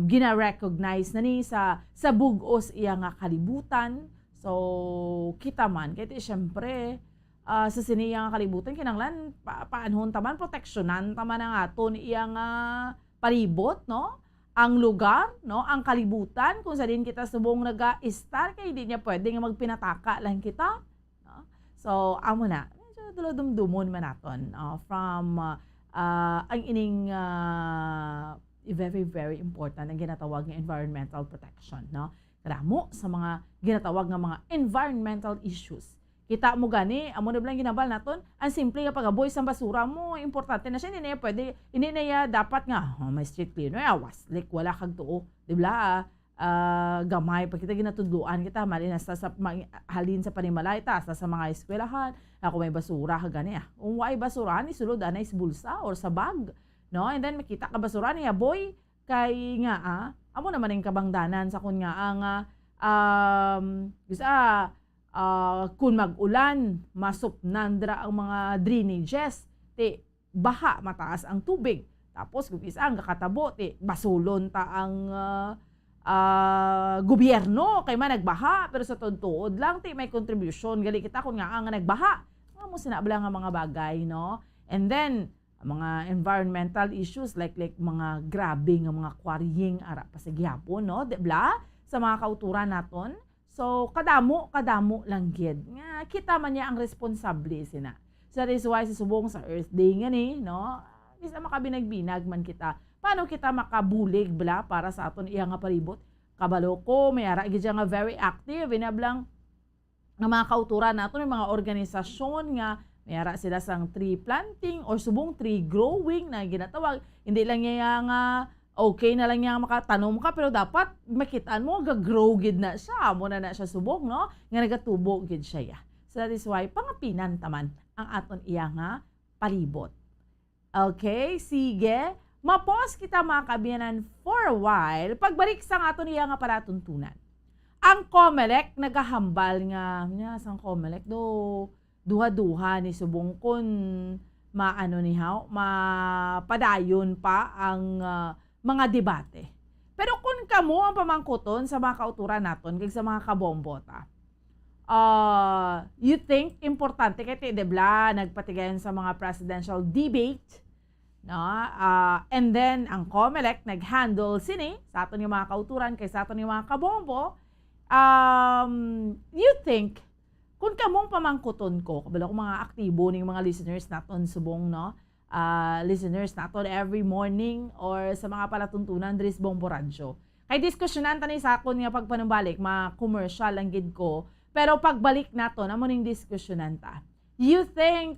gina-recognize na ni sa bugos iya nga kalibutan. So kita man kay syempre sa siniya nga kalibutan kinanglan paanhon taman proteksyonan taman ang aton iya nga palibot, no? ang lugar, no, ang kalibutan kung saan din kita subong naga-star kay hindi niya pwede nga magpinataka lang kita, no? So amo na medyo dumdumon man naton from ang ining very very important ang ginatawag nga environmental protection, no? Kadamo sa mga ginatawag nga mga environmental issues. Kita mo gani, amo na lang ginabal naton, ang simple nga pagaboy sa basura mo, importante na siya, hindi na pwede, hindi na dapat nga, may street cleaner, awas, like wala kag tuo, di ba? Gamay, pag kita ginatudluan kita, mali na sa halin sa panimalay, ta, sa mga eskwelahan, ako may basura, gani Kung may basura, ni sulod, anay sa bulsa or sa bag, no? And then, makita ka basura niya, boy, kay nga, amo naman yung kabangdanan sa kun nga, kung mag-ulan, masupnandra ang mga drainages, baha, mataas ang tubig. Tapos, kung isa ang kakatabo, basulon ta ang gobyerno, kay man nagbaha, pero sa tuntuod lang, may contribution. Gali kita kung nga ang nagbaha. Mga mo sinabla nga mga bagay, no? And then, mga environmental issues like mga grabe nga mga quarrying ara pa sa gihapon, no? Dibla sa mga kauturan naton. So kadamo lang gid nga kita man niya ang responsable sina. So that is why sa subong sa Earth Day nga ni, no? Bisa makabinag-binag man kita. Paano kita makabulig bla para sa aton iya nga palibot? Kabalo ko may ara gid nga very active inablang nga mga kauturan naton, mga organisasyon nga mayara sila sang tree planting or subong tree growing na ginatawag. Hindi lang niya nga okay na lang niya makatanom ka, pero dapat makitaan mo gagrow gid na siya. Muna na siya subong, no? Nga nagatubo gid siya ya. So that is why pangapinan taman ang aton iya nga palibot. Okay, sige. Mapos kita mga kabiyanan for a while. Pagbalik sa aton iya nga palatuntunan. Ang COMELEC nagahambal nga, sang COMELEC do duha-duha ni subong kun mapadayon pa ang mga debate. Pero kung kamo ang pamangkuton sa mga kauturan naton kag sa mga kabombota, you think importante kay debla nagpatigayon sa mga presidential debate, no? And then ang COMELEC naghandle sini sa aton nga mga kauturan kay sa aton nga mga kabombo. You think kung kamong pamangkuton ko, kabalo ko mga aktibo ng mga listeners naton subong, no? Listeners naton every morning or sa mga palatuntunan dris Bombo Radio. Kay diskusyonan tani sa akon nga pagpanumbalik, mga commercial lang gid ko, pero pagbalik naton amo ning diskusyonan ta. You think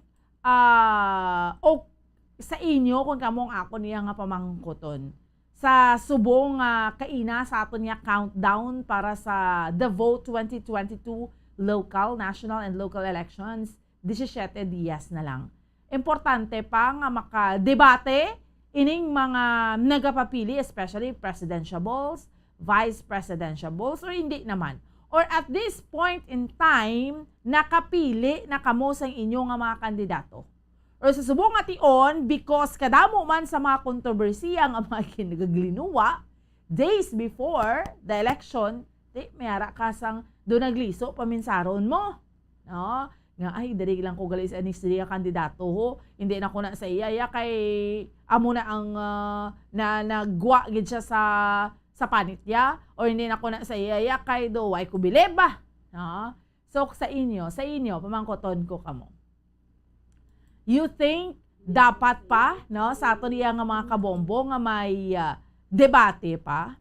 sa inyo kung kamong ako niya nga pamangkuton sa subong kaina sa aton nga countdown para sa The Vote 2022 local, national, and local elections, 17 dias na lang. Importante pa nga makadebate ining mga nagapapili, especially presidentiables, vice presidentiables, or hindi naman. Or at this point in time, nakapili na kamo sa inyo nga mga kandidato. Or sa subong ation, because kadamo man sa mga kontrobersiya nga mga kinagaglinuwa, days before the election, mayara ka sang doon nagliso, paminsaron mo. No? Nga, ay, dali lang ko galis anis siya kandidato ho. Hindi na ko na sa iya, kay amo na ang nagwa gid siya sa panitya, o hindi na ko na sa iya, kay do, ay kubileba. No? So, sa inyo, pamangkoton ko kamo. You think, dapat pa, no, sa ato niya nga mga kabombo, nga may debate pa?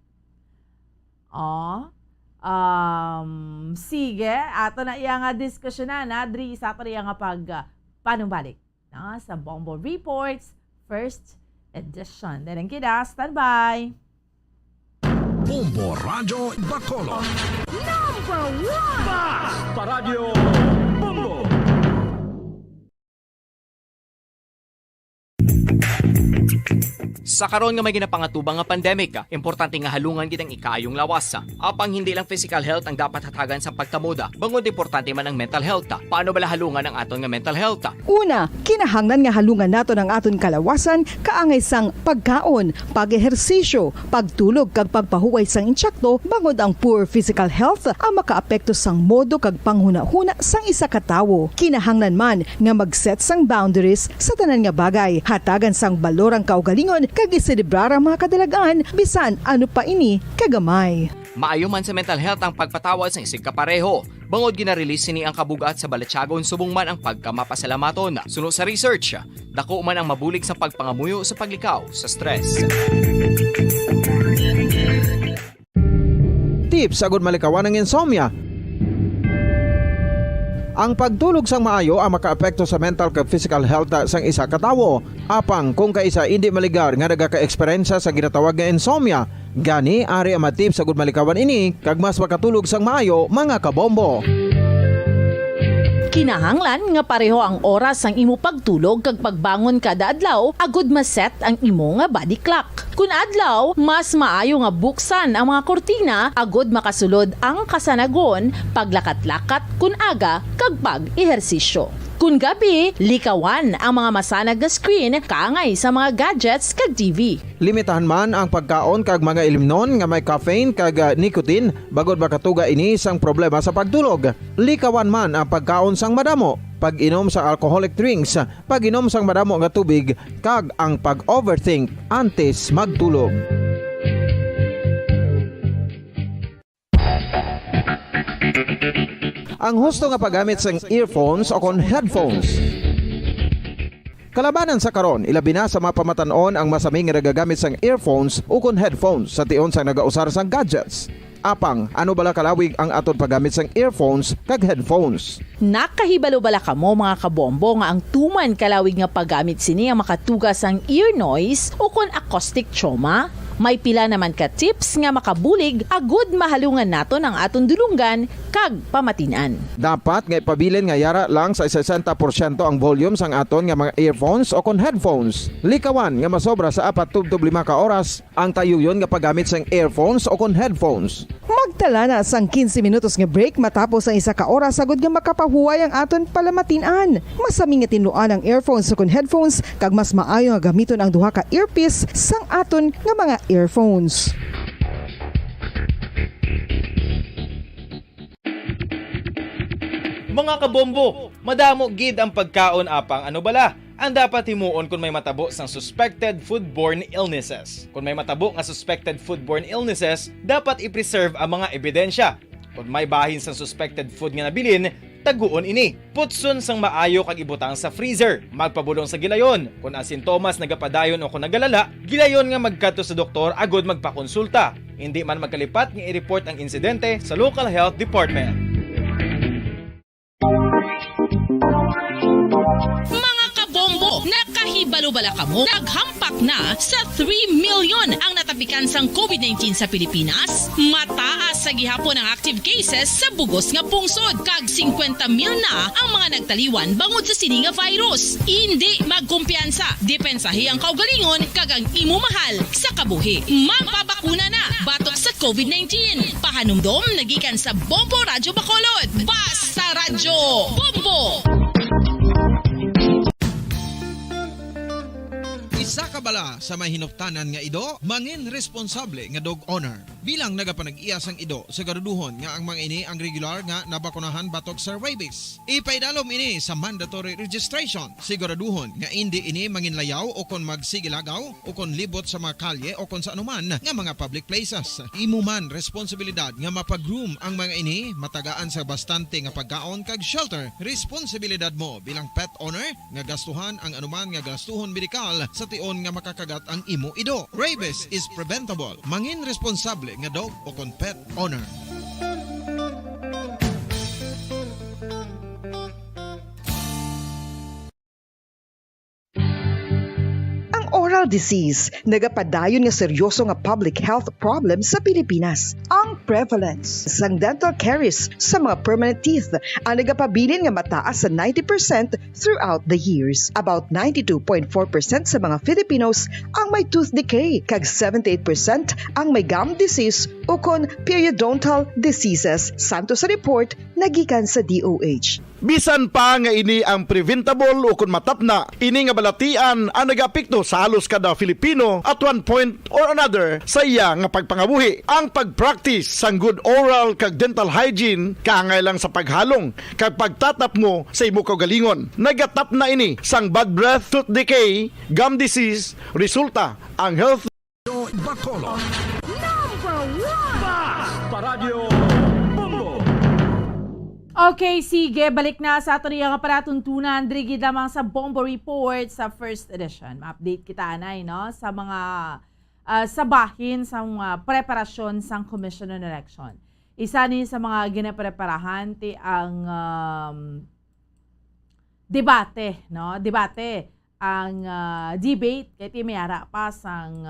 Sige, ato na iya nga diskusyonan diri sa ato iya nga panumbalik sa Bombo Reports First Edition. Then kita, standby. Bombo Radio Bacolod. Number 1! Basta Radio Bombo! Sa karon nga may ginapangatubang nga pandemic, importante nga halungan gid ang ikayong lawas. Apang hindi lang physical health ang dapat hatagan sa pagkamuda, bangod importante man ang mental health. Paano bala halungan ang aton nga mental health? Una, kinahanglan nga halungan nato ang aton kalawasan kaangay sang pagkaon, pag-ehersisyo, pagtulog kag pagpahuway sang insyakto, bangod ang poor physical health ang makaapekto sang modo kag panghuna-huna sang isa ka tawo. Kinahanglan man nga mag-set sang boundaries sa tanan nga bagay, hatagan sang balorang kaugalingon kag nagiselebrar ang mga kadalagan bisan ano pa ini kagamay. Maayo man sa mental health ang pagpatawad sa isig kapareho. Bangod ginarelease ni ang kabugat sa Balatyagon subong man ang pagkamapasalamaton. Suno sa research, dako man ang mabulig sa pagpangamuyo sa paglikaw sa stress. Tips agud malikawan ng insomnia. Ang pagtulog sang maayo ang makaapekto sa mental kag physical health sang isa ka tawo. Apang kung kaisa hindi maligar nga nagaka-eksperyensya sa ginatawag nga insomnia, gani ari ang tips agud malikawan ini kag mas makatulog sang maayo mga kabombo. Kinahanglan nga pareho ang oras ang imo pagtulog kag pagbangon kada adlaw agud maset ang imo nga body clock. Kun adlaw, mas maayo nga buksan ang mga kortina agud makasulod ang kasanagon, paglakat-lakat kun aga kag pag-ehersisyo. Kun gabi, likawan ang mga masanag na screen kaangay sa mga gadgets kag TV. Limitahan man ang pagkaon kag mga ilimnon nga may caffeine kag nicotine bagod makatuga ini sang problema sa pagtulog. Likawan man ang pagkaon sang madamo, pag-inom sa alcoholic drinks, pag-inom sang madamo nga tubig kag ang pag-overthink antes magtulog. Ang husto nga paggamit sang earphones o kon headphones. Kalabanan sa karon, ilabi na sa mga pamatanon ang masaming nga nagagamit sang earphones o kon headphones sa tion sang nagausar sang gadgets. Apang, ano bala kalawig ang aton paggamit sang earphones kag headphones? Nakahibalo bala kamo mga kabombo nga ang tuman kalawig nga paggamit sini ang makatugas ang ear noise o kon acoustic trauma? May pila naman ka tips nga makabulig agud mahalungan naton ang aton dulunggan kag pamatinan. Dapat nga ipabilin nga yara lang sa 60% ang volume sang aton nga mga earphones o kon headphones. Likawan nga masobra sa 4-5 ka oras ang tayuyon nga paggamit sang earphones o kon headphones. Magtala na sang 15 minutos nga break matapos ang 1 ka oras agud nga makapahuway ang aton palamatinan. Masami nga tinluan ang earphones o kon headphones kag mas maayo nga gamiton ang duha ka earpiece sang aton nga mga earphones. Mga kabombo, madamo gid ang pagkaon apang ano bala? Ang dapat himuon kung may matabo sang suspected foodborne illnesses. Kung may matabo nga suspected foodborne illnesses, dapat i-preserve ang mga ebidensya. Kung may bahin sang suspected food nga nabilin, taguon ini. Putson sang maayo kag ibutang sa freezer. Magpabulong sa gilayon. Kung ang sintomas nagapadayon o kung nagalala, gilayon nga magkadto sa doktor agud magpakonsulta. Hindi man magkalipat nga i-report ang insidente sa local health department. Mga kabombo, nakahibalo bala kamo? Naghampak na sa 3 million ang natapikan sang COVID-19 sa Pilipinas. Mataas sa gihapon ang active cases sa bugos nga pungsod. Kag 50 mil na ang mga nagtaliwan bangod sa sini nga virus. Hindi magkumpiyansa. Depensahi ang kaugalingon kag ang imo mahal sa kabuhi. Magpabakuna na batok sa COVID-19. Pahanumdom nagikan sa Bombo Radyo Bacolod. Basta Radyo Bombo! Isa ka bala sa may hinuptanan nga ido, mangin responsable nga dog owner. Bilang nagapanag-iyas ang ido, siguraduhon nga ang mga ini ang regular nga nabakunahan batok sa rabies. Ipaidalom ini sa mandatory registration. Siguraduhon nga hindi ini manginlayaw o kon magsigilagaw o kon libot sa mga kalye o kon sa anuman nga mga public places. Imo man responsibilidad nga mapag-groom ang mga ini, matagaan sa bastante nga pagkaon kag shelter. Responsibilidad mo bilang pet owner nga gastuhan ang anuman nga gastuhon medikal sa tion nga makakagat ang imo ido. Rabies is preventable. Mangin responsable nga dog o kon pet owner. Oral disease, nagapadayon nga seryoso nga public health problem sa Pilipinas. Ang prevalence sang dental caries sa mga permanent teeth ang nagapabilin nga mataas sa 90% throughout the years. About 92.4% sa mga Filipinos ang may tooth decay, kag 78% ang may gum disease o kon periodontal diseases, santo sa report nagikan sa DOH. Bisan pa nga ini ang preventable o kung matapna, ini nga balatian ang nag-apekto sa halos kada Filipino at one point or another sa iya nga pagpangabuhi. Ang pag-practice sang good oral kag dental hygiene kaangay lang sa paghalong kag pagtatap mo sa imo kaugalingon. Nagatap na ini sang bad breath, tooth decay, gum disease, resulta ang health Bacolod. Number 1! Basta Radio Bombo! Okay, sige, balik na sa ato niya nga paratuntunan. Drigid lamang sa Bombo Report sa first edition. Update kita, anay, no? Sa mga sabahin sa mga preparasyon sa Commission on Election. Isa ni sa mga ginapreparahan ti ang debate, no? Debate ang debate kay ti mayara pa sang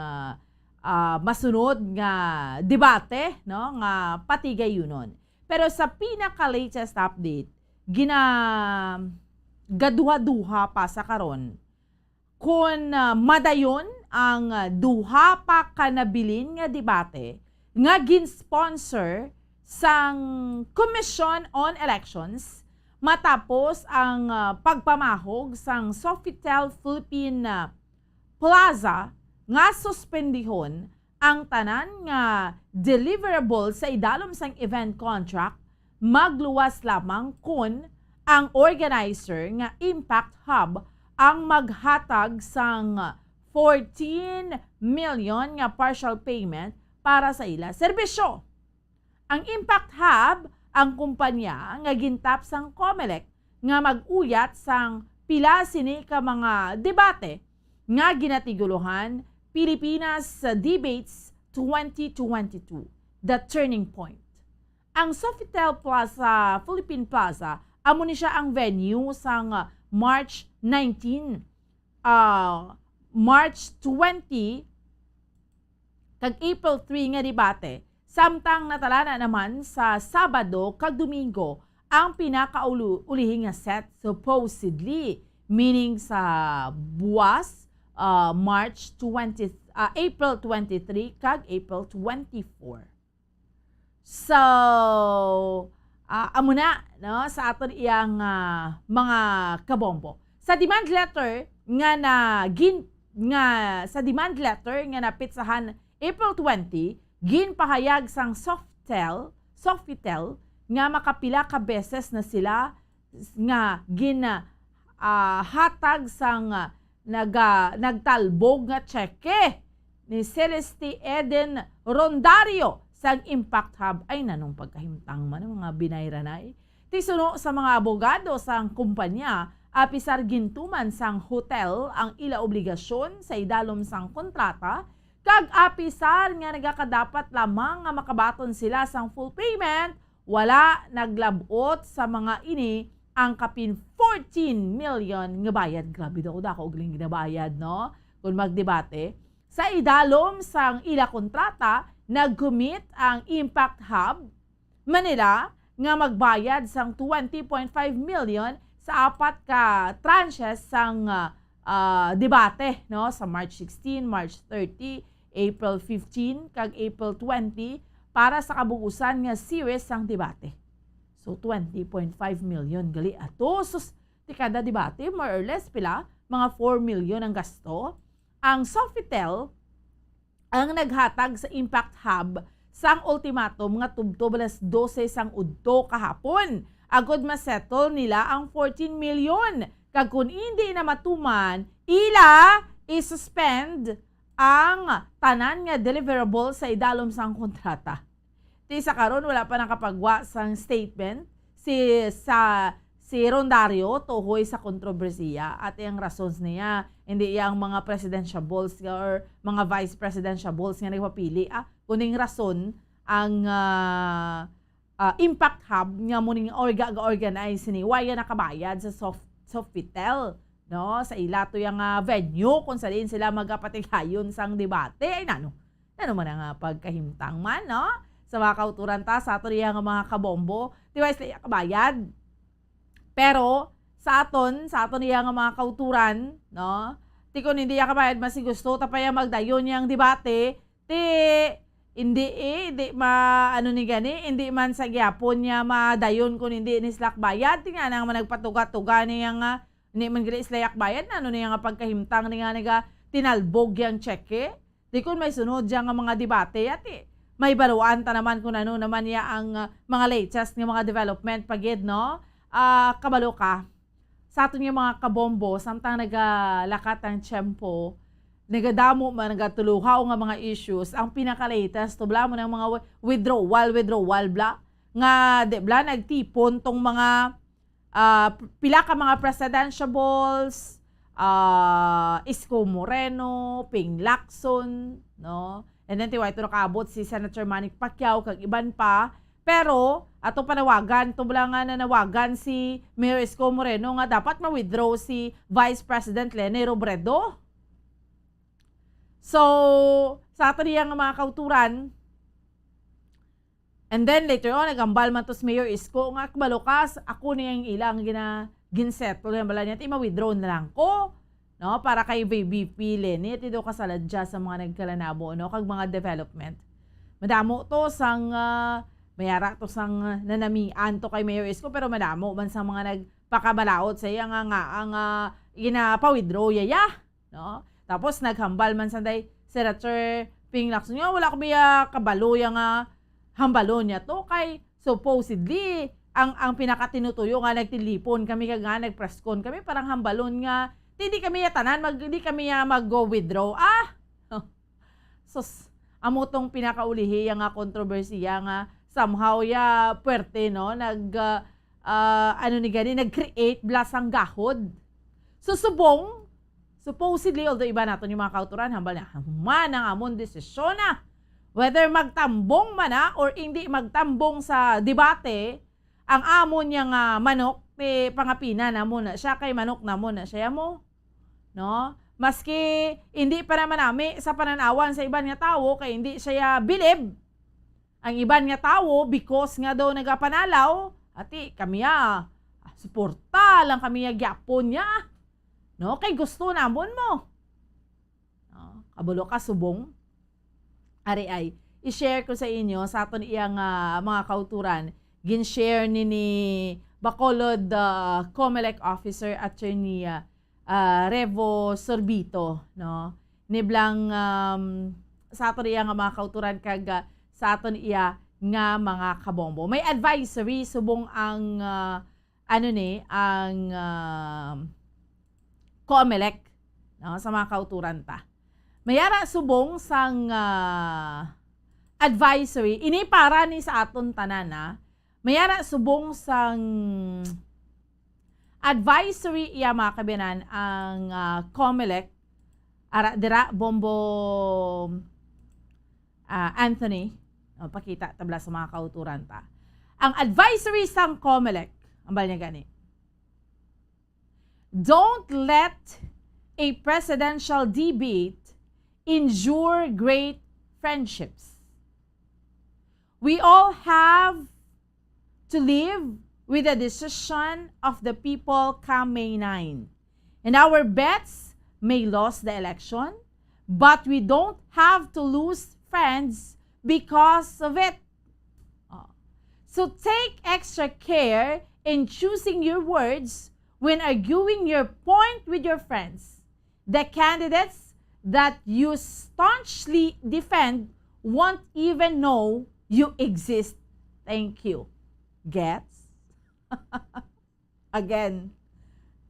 masunod nga debate, no? Nga patigay yunon. Pero sa pinaka-latest update, gaduha-duha pa sa karon kung madayon ang duha pa kanabilin nga debate nga gin-sponsor sang Commission on Elections matapos ang pagpamahog sang Sofitel Philippine Plaza nga suspendihon ang tanan nga deliverable sa idalom sang event contract magluwas lamang kun ang organizer nga Impact Hub ang maghatag sang 14 million nga partial payment para sa ila serbisyo. Ang Impact Hub ang kumpanya nga gintap sang COMELEC nga mag-uyat sang pila sini ka mga debate nga ginatiguluhan Pilipinas Debates 2022, The Turning Point. Ang Sofitel Plaza, Philippine Plaza, amo ni siya ang venue sang March 19, March 20, kag April 3 nga debate, samtang natalana naman sa Sabado kag Domingo ang pinakaulihing nga set supposedly, meaning sa buwas, April 23 kag April 24. So, amo na, no, sa aton iyang mga kabombo. Sa demand letter sa demand letter nga napitsahan April 20, ginpahayag sang Sofitel nga makapila ka beses na sila nga hatag sang nagtalbog nga tseke ni Celeste Eden Rondario sa Impact Hub ay nanong pagkahimtang man ang mga binayranay. Tisuno sa mga abogado sang kumpanya, apisar gintuman sang hotel ang ila obligasyon sa idalom sang kontrata, kag apisar nga nagakadapat lamang nga makabaton sila sang full payment, wala naglabot sa mga ini ang kapin 14 million nga bayad. Grabe daw dako og ginabayad, no? Kung magdebate. Sa idalom sang ila kontrata, nag-commit ang Impact Hub Manila nga magbayad sang 20.5 million sa apat ka tranches sang debate, no? Sa March 16, March 30, April 15 kag April 20 para sa kabuusan nga series sang debate. So 20.5 million gali ato. Sus, ti kada debate more or less pila mga 4 million ang gasto. Ang Sofitel ang naghatag sa Impact Hub sang ultimatum nga tubtob alas 12 sang udto kahapon. Agod masettle nila ang 14 million. Kag kun hindi na matuman, ila i-suspend ang tanan nga deliverable sa idalom sang kontrata. Ti sa karon wala pa nakapagwa sang statement si Rondario tuhoy sa kontrobersiya at ang rasons niya hindi yang mga presidentiables or mga vice presidentiables nga nagpapili kuning rason ang Impact Hub nga muning organize ni waya nakabayad sa Sofitel, no, sa ilato yang venue kung saan sila magapatigayon sang debate ay nano man ang pagkahimtang man, no, sa mga kauturan ta sa ato nga mga kabombo tiwais sila kabayad. Pero sa aton nga mga kauturan, no, ti kun hindi kabayad masigusto tapaya magdayon yang debate ti Hindi ano ni gani, hindi man sa gyapon niya madayon kung hindi ni slak bayad. Tinga nang nagpatuga-tuga niya nga, hindi man gali islayak bayad na, ano niya nga pagkahimtang niya nga tinalbog yang cheque. Di kung may sunod diya nga mga debate, ati may baruan ta naman kung ano naman niya ang mga latest nga mga development pagid, no? Kabalo ka. Sa aton nga mga kabombo, samtang nagalakat ang tiyempo, nagadamo man, nagatuluhaw nga mga issues, ang pinaka-latest, tubla mo ng mga withdrawal, bla, nga, di bla, nagtipon tong mga, pila ka mga presidentiables, Isko Moreno, Ping Lacson, no? And then, tiwa ito nakaabot si Senator Manny Pacquiao, kag iban pa, pero, ato panawagan, tubla nga nanawagan si Mayor Isko Moreno nga dapat ma-withdraw si Vice President Leni Robredo. So, sa ato niya nga mga kauturan, and then later on, nagambal man to si Mayor Isko, nga kabalukas, ako niyang ilang ginsettle, yung bala niya, ma-withdraw na lang ko, no, para kay VP Leni, ito kasaladya sa mga nagkalanabo, no, kag mga development. Madamo to sang, mayara to sang nanamian to kay Mayor Isko, pero madamo man sa mga nagpakabalaot sa iya nga ang ginapa-withdraw yaya, no? Tapos naghambal man sanday Senator Ping Lacson nga wala kami kabalo yang hambalo niya to kay supposedly ang pinakatinutuyo nga nagtilipon kami nga nagpress con kami parang hambalon nga hindi kami tanan hindi kami mag-go withdraw. Sus amo tong pinakaulihi nga kontrobersiya nga somehow puwerte, no, ano ni gani nag-create blasang gahod. Susubong supposedly, although iba nato yung mga kauturan, hambal na, human ang amon desisyon na. Whether magtambong man na or hindi magtambong sa debate, ang amon niya nga manok, pangapina na muna siya, kay manok na muna siya mo. No? Maski hindi pa naman nami sa pananawan sa iban nga tao, kay hindi siya bilib. Ang iban nga tao, because nga daw nagapanalaw, ati kami suporta lang kami gyapon niya. No, kay gusto namon mo. No, kabulo ka subong. Ari ay i-share ko sa inyo sa aton iyang mga kauturan. Gin-share ni Bacolod Comelec Officer Attorney Revo Sorbito, no. Niblang sa aton iyang mga kauturan kag sa aton iya nga mga kabombo. May advisory subong ang Comelec, no, sa mga kauturan ta. Mayara subong sang advisory, ini para ni sa aton tanan mayara subong sang advisory iya mga kabinan ang Comelec, dira Bombo Anthony, pakita tabla sa mga kauturan ta. Ang advisory sang Comelec, ambal niya gani. Don't let a presidential debate injure great friendships. We all have to live with the decision of the people come May 9. And our bets may lose the election, but we don't have to lose friends because of it. So take extra care in choosing your words when arguing your point with your friends. The candidates that you staunchly defend won't even know you exist. Thank you. Gets? Again,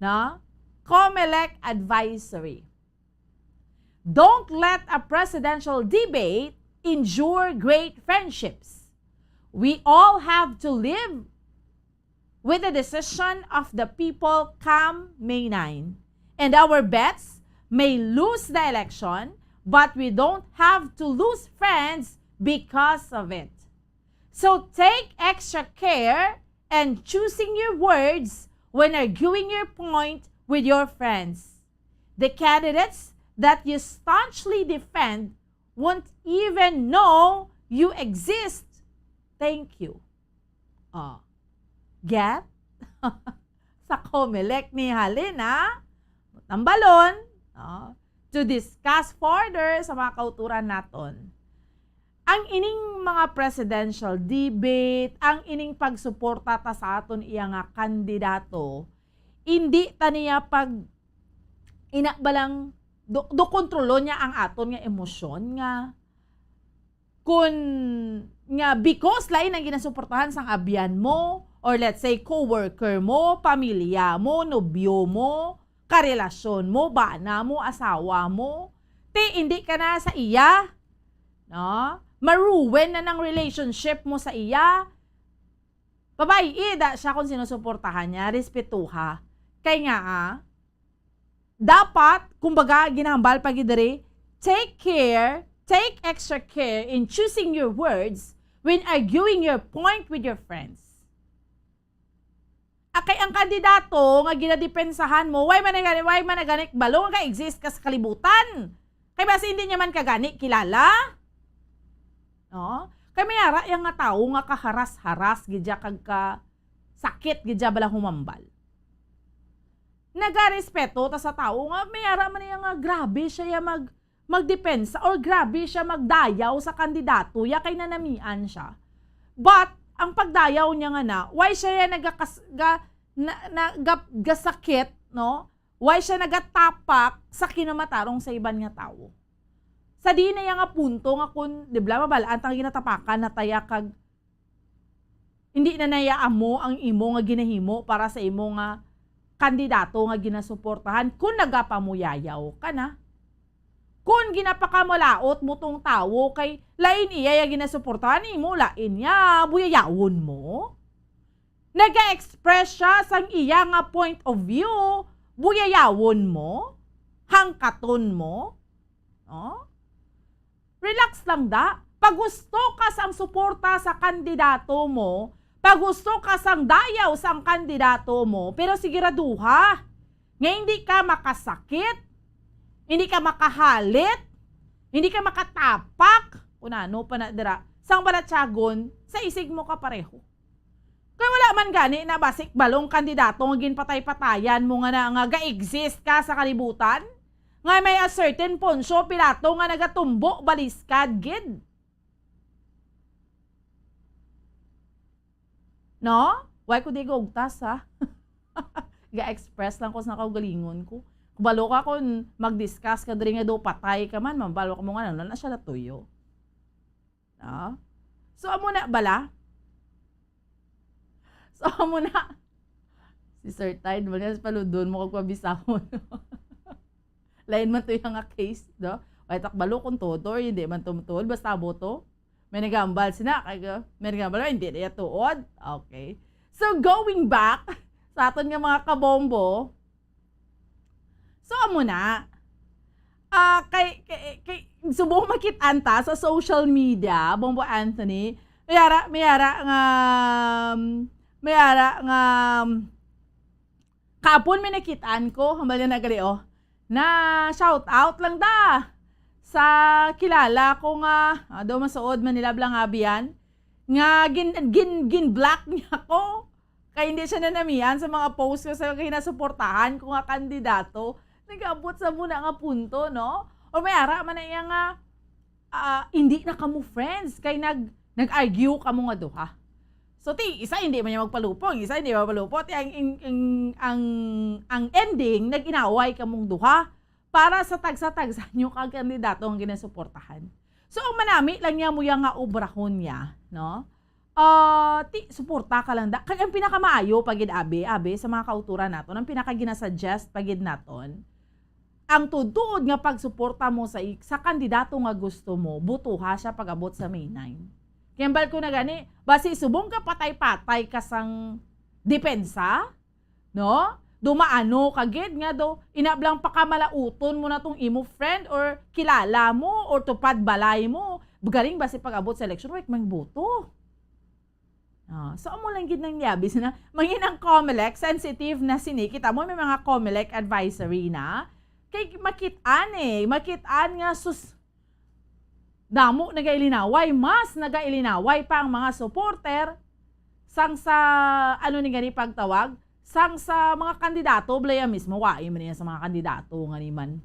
no? Comelec advisory. Don't let a presidential debate injure great friendships. We all have to live with the decision of the people come May 9. And our bets may lose the election, but we don't have to lose friends because of it. So take extra care and choosing your words when arguing your point with your friends. The candidates that you staunchly defend won't even know you exist. Thank you. Get? Sa Comelec ni Halina, tambalon, to discuss further sa mga kauturan naton. ang ining mga presidential debate, ang ining pagsuporta ta sa aton iya nga kandidato, hindi ta niya pag inakbalang do kontrolo niya ang aton nga emosyon nga kun nga because lain ang ginasuportahan sang abyan mo or let's say coworker mo, pamilya mo, nobyo mo, karelasyon mo, bana mo, asawa mo, hindi ka na sa iya, no? Maruwen na ng relationship mo sa iya. Babae, ida siya kung sinusuportahan niya, respetuha. Kaya nga, dapat, kumbaga, ginambal pagidari, take extra care in choosing your words when arguing your point with your friends. Kay ang kandidato nga ginadepensahan mo, why man naganik balong nga exist ka sa kalibutan. Kay basi hindi niya man kagani kilala. No? Kay mayara yang nga tao nga kaharas-haras gidya kag ka sakit gidya bala humambal. Nagarespeto ta sa tao nga mayara man niya nga grabe siya magdepensa or grabe siya magdayaw sa kandidato ya kay nanamian siya. But ang pagdayaw niya nga na, why siya nagasakit, no? Why siya nagatapak sa kinamatarong sa iban nga tao? Sa di na nga punto nga kung, di ba, mabalaan tang ginatapakan na taya kag hindi na nayaan mo ang imo nga ginahimo para sa imo nga kandidato nga ginasuportahan kung nagapamuyayaw ka na. Kung ginapakamalaot mo tong tao kay lain iya yung ginasuportahan mo, lain niya, buyayawon mo. Nag-express siya sang iya nga point of view, buyayawon mo, hangkaton mo. Oh? Relax lang da. Pag gusto ka sang suporta sa kandidato mo, pag gusto ka sang dayaw sang kandidato mo, pero siguraduha, nga hindi ka makasakit, hindi ka makahalit, hindi ka makatapak, unano pa na dira, sang balatsagon, sa isig mo ka pareho. Kaya wala man gani na basik balong kandidato nga ginpatay-patayan mo nga na nga ga-exist ka sa kalibutan, nga may a certain Poncio Pilato nga nagatumbo baliskad gid. No? Why ko di gugtas ha? Ga-express lang ko sa nakaugalingon ko. Balo ka kung mag-discuss ka diri nga do patay ka man, mabalo ka mo nga na siya natuyo. No? So amo na bala? So amo na. Si Sir Tide, magas paludon mo kag pabisahon. Lain man to yung nga case, do? Ay takbalo kung todo, hindi man tumutuod, basta boto. May nagambal sina, kaya may nagambal, hindi na tuod. Okay. So going back sa aton nga mga kabombo, so amo na. Kay subong makit-anta sa social media, Bombo Anthony, mayara nga kapon may nakitaan ko, hambal na gali na shout out lang da sa kilala ko nga, do masuod Manila blang abiyan, nga gin black niya ko. Kaya hindi siya nanamihan sa mga post ko sa kinasuportahan ko nga kandidato. Nag-abot sa muna nga punto, no? O mayara man na iya nga, hindi na kamo friends, kay nag-argue kamo nga duha. So, isa hindi man niya magpalupong, isa hindi magpalupot. Ang ending, nag-inaway kamong duha para sa tagsa-tagsa nyo kag kandidato ang ginasuportahan. So, ang manami lang niya mo yung nga obrahon niya, no? Suporta ka lang da. Kaya ang pinakamaayo pagid abe sa mga kauturan naton, ang pinakaginasuggest pagid naton, ang tutuod nga pagsuporta mo sa kandidato nga gusto mo, butuha siya pag-abot sa May 9. Kembal ko na gani, basi subong ka patay-patay ka sang depensa, no? Dumaano kagid nga do, inablang pakamalauton mo na tong imo friend or kilala mo or tupad balay mo, galing basi pag-abot sa election week, mangboto. So, amo lang gid nang yabis na, mangin ang COMELEC, sensitive na sini, kita mo may mga COMELEC advisory na, kay makitaan nga damo nagailinaway, mas nagailinaway pa ang mga supporter sang sa ni gani pagtawag, sang sa mga kandidato blaya mismo waay man niya sa mga kandidato nga ni man.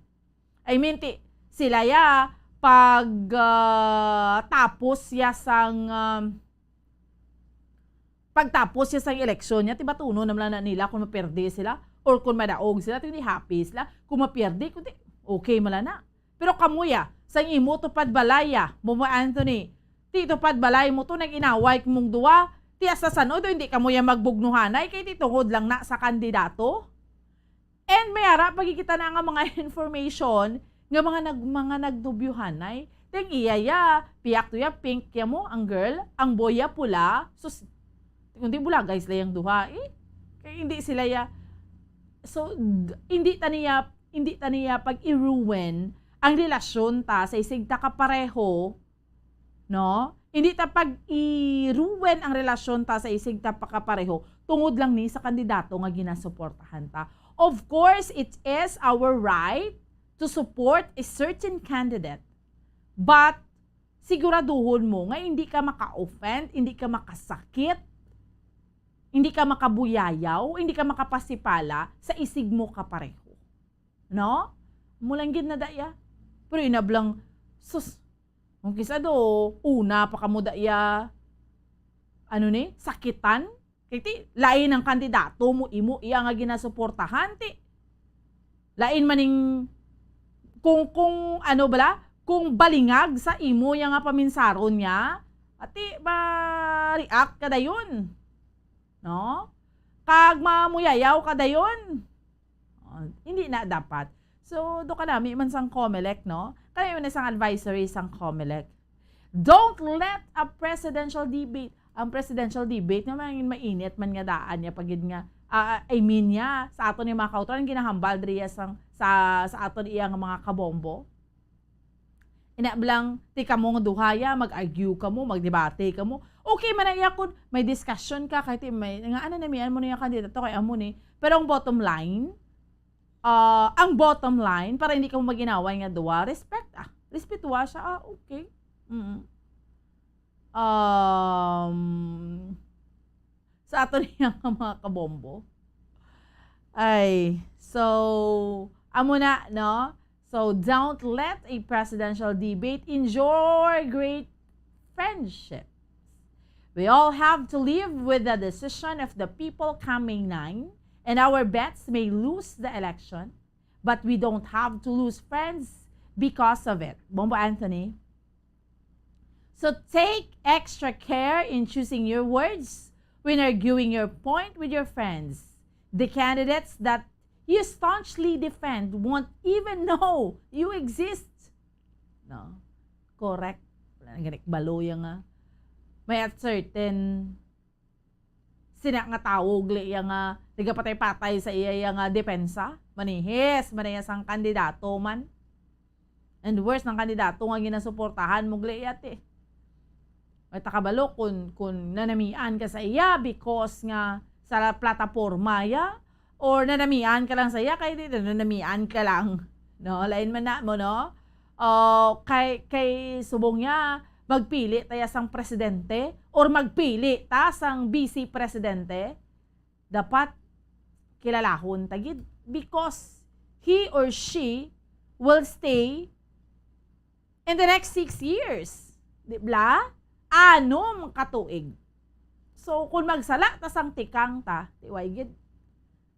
I mean sila ya tapos ya sang pagtapos ya sang eleksyon niya, tiba tuno naman na nila kung maperde sila or kung madaog sila, hindi happy sila. Kung maperde, kundi okay mala na. Pero kamuya, sang imo tupad balaya, Momo Anthony, ti tupad balay mo to nag-inaway mong duwa, ti asasan o hindi kamuya magbugnuhanay, kay ti tungod lang na sa kandidato. And mayara, pagkikita na nga mga information, nga mga nagdubyuhanay, ting iyaya, piyak to ya, pink ya mo, ang girl, ang boya pula, sus, kundi bula guys layang duha, kaya hindi sila ya, so, hindi taniya pag i-ruin ang relasyon ta sa isig ta kapareho, no? Hindi ta pag i-ruin ang relasyon ta sa isig ta kapareho tungod lang ni sa kandidato nga ginasuportahan ta. Of course, it is our right to support a certain candidate. But siguraduhon mo nga hindi ka maka-offend, hindi ka makasakit, hindi ka makabuyayaw, hindi ka makapasipala sa isig mo kapareho. No? Mulanggid na daya. Pero inablang, sus, kung kisa do, una pa kamo daya, sakitan. Kaya lain ang kandidato mo, imo, iya nga ginasuportahan, ti. Lain maning, kung balingag sa imo, yung nga paminsaron niya, ati, ma-react ka dayon. No? Kag mamuyayaw ka dayon. Hindi na dapat. So, do ka nami man sang COMELEC, no? Kaya yun isang advisory sang COMELEC. Don't let a presidential debate. Ang presidential debate naman mainit man nga daan niya pagid nga niya sa aton yung mga kauturan ginahambal driya sa aton iyang mga kabombo. Inablang ti kamo nga duhaya, mag-argue ka mo, magdebate ka mo. Okay man iya kun may discussion ka kahit may nga namian mo niya kandidato kay amo ni. Pero ang bottom line para hindi ka mo maginaway nga duwa, respetuwa siya, okay. Sa ato niya mga kabombo. Amo na, no? So, don't let a presidential debate injure great friendship. We all have to live with the decision of the people coming 9, and our bets may lose the election, but we don't have to lose friends because of it. Bombo Anthony. So take extra care in choosing your words when arguing your point with your friends. The candidates that you staunchly defend won't even know you exist. No? Correct. Balo yung may at certain sina nga tawog liya nga nagapatay-patay sa iya nga depensa. Manihis, manihis ang kandidato man. And worse ng kandidato nga ginasuportahan mo gliyat May takabalo kung nanamian ka sa iya because nga sa plataforma ya or nanamian ka lang sa iya kay dito nanamian ka lang. No, lain man na mo no. Kay subong niya magpili tayo sang presidente or magpili ta sang vice presidente, dapat kilalahon tagid because he or she will stay in the next 6 years. Di ba? Anom katuig. So, kung magsala ta sang tikang ta, tiwaygid.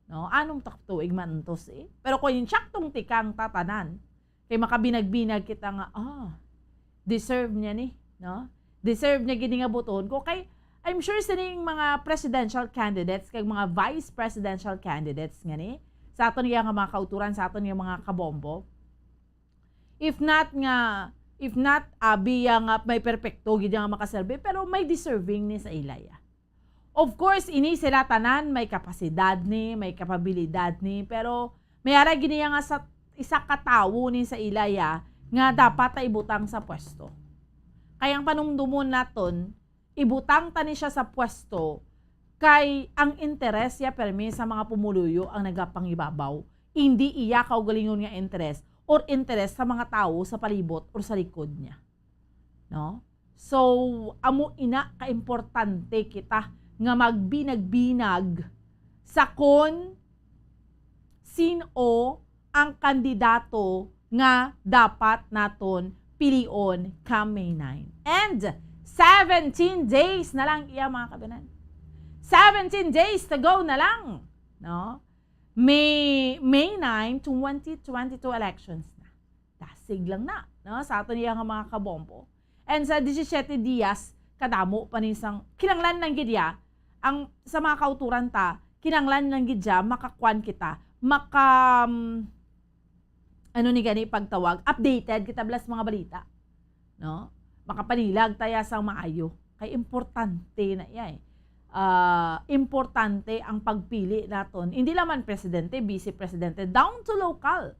No? Anong taktuig man tos Pero kung yung tsaktong tikang tatanan, kay makabinag-binag kita nga, deserve niya ni, no? Deserve niya gini nga buton ko kay I'm sure sining mga presidential candidates kay mga vice presidential candidates nga ni sa aton nga mga kauturan, sa aton nga mga kabombo. If not biya nga may perpekto gid nga makaserbe pero may deserving ni sa ilaya. Of course, ini sila tanan may kapasidad ni, may kapabilidad ni, pero may ara gini nga sa isa katawo ni sa ilaya nga dapat ta ibutang sa pwesto. Kaya ang panumdumon naton, ibutang ta ni siya sa pwesto kay ang interes ya permi sa mga pumuluyo ang nagapangibabaw. Hindi iya kaugalingon nga interes or interes sa mga tao sa palibot or sa likod niya. No? So, amo ina kaimportante kita nga magbinag-binag sa kon sino ang kandidato nga dapat naton pilion ka May 9. And 17 days na lang iya mga kabinan. 17 days to go na lang. No? May 9, 2022 elections na. Dasig lang na. No? Sa ato niya nga mga kabombo. And sa 17 dias, kadamo pa nisang kinanglan ng gidya, ang sa mga kauturan ta, kinanglan ng gidya, makakwan kita, ano ni gani pagtawag, updated kita blas mga balita. No? Makapanilag taya sa maayo. Kay importante na iya eh. Importante ang pagpili naton. Hindi naman presidente, vice presidente, down to local.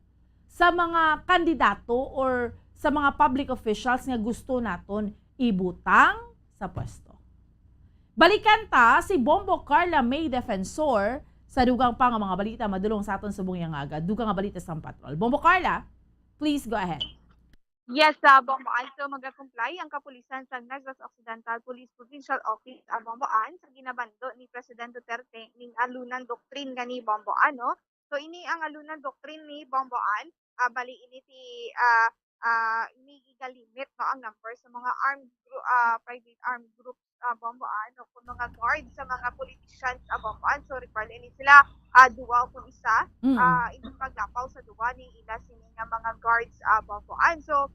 Sa mga kandidato or sa mga public officials nga gusto naton ibutang sa pwesto. Balikan ta si Bombo Carla May Defensor sa dugang pa nga mga balita madulong sa aton subong yang aga. Dugang nga balita sa patrol. Bombo Carla, please go ahead. Yes, Bomboan. So, mag-comply ang kapulisan sa Negros Occidental Police Provincial Office Bomboan sa ginabando ni President Duterte ning alunan doktrin gani Bomboan, no? So, ini ang alunan doktrin ni Bomboan, bali ini ini gigalimit no ang number sa mga private armed groups Bomboan o kung mga guards sa mga politicians Bomboan. So, required ini sila duwa kung isa ini paglapaw sa duwa ni ila sini nga mga guards Bomboan. So,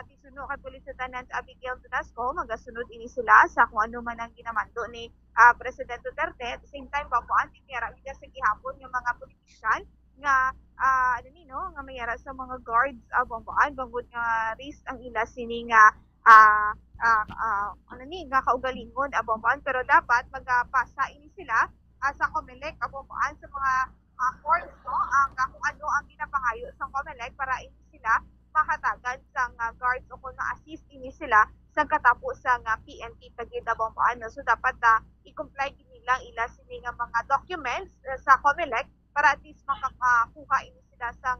tisuno kay Police Lieutenant Abigail Velasco, magasunod ini sila sa kung ano man ang ginamando ni President Duterte. At the same time, Bomboan, tinira nila sa gihapon yung mga politician nga nga mayara sa mga guards Bomboan, bangod nga risk ang ila sini nga nga kaugalingon Bomboan, pero dapat magpasa ini sila sa COMELEC Bomboan sa mga forms no kung ano ang ginapangayo sa COMELEC para ini sila makatagan sa guards o kung na-assist ini sila sa katapos sa PNP tagida Bomboan. So dapat i-comply nilang ila sini nga mga documents sa COMELEC para at least makakuha ini sila sa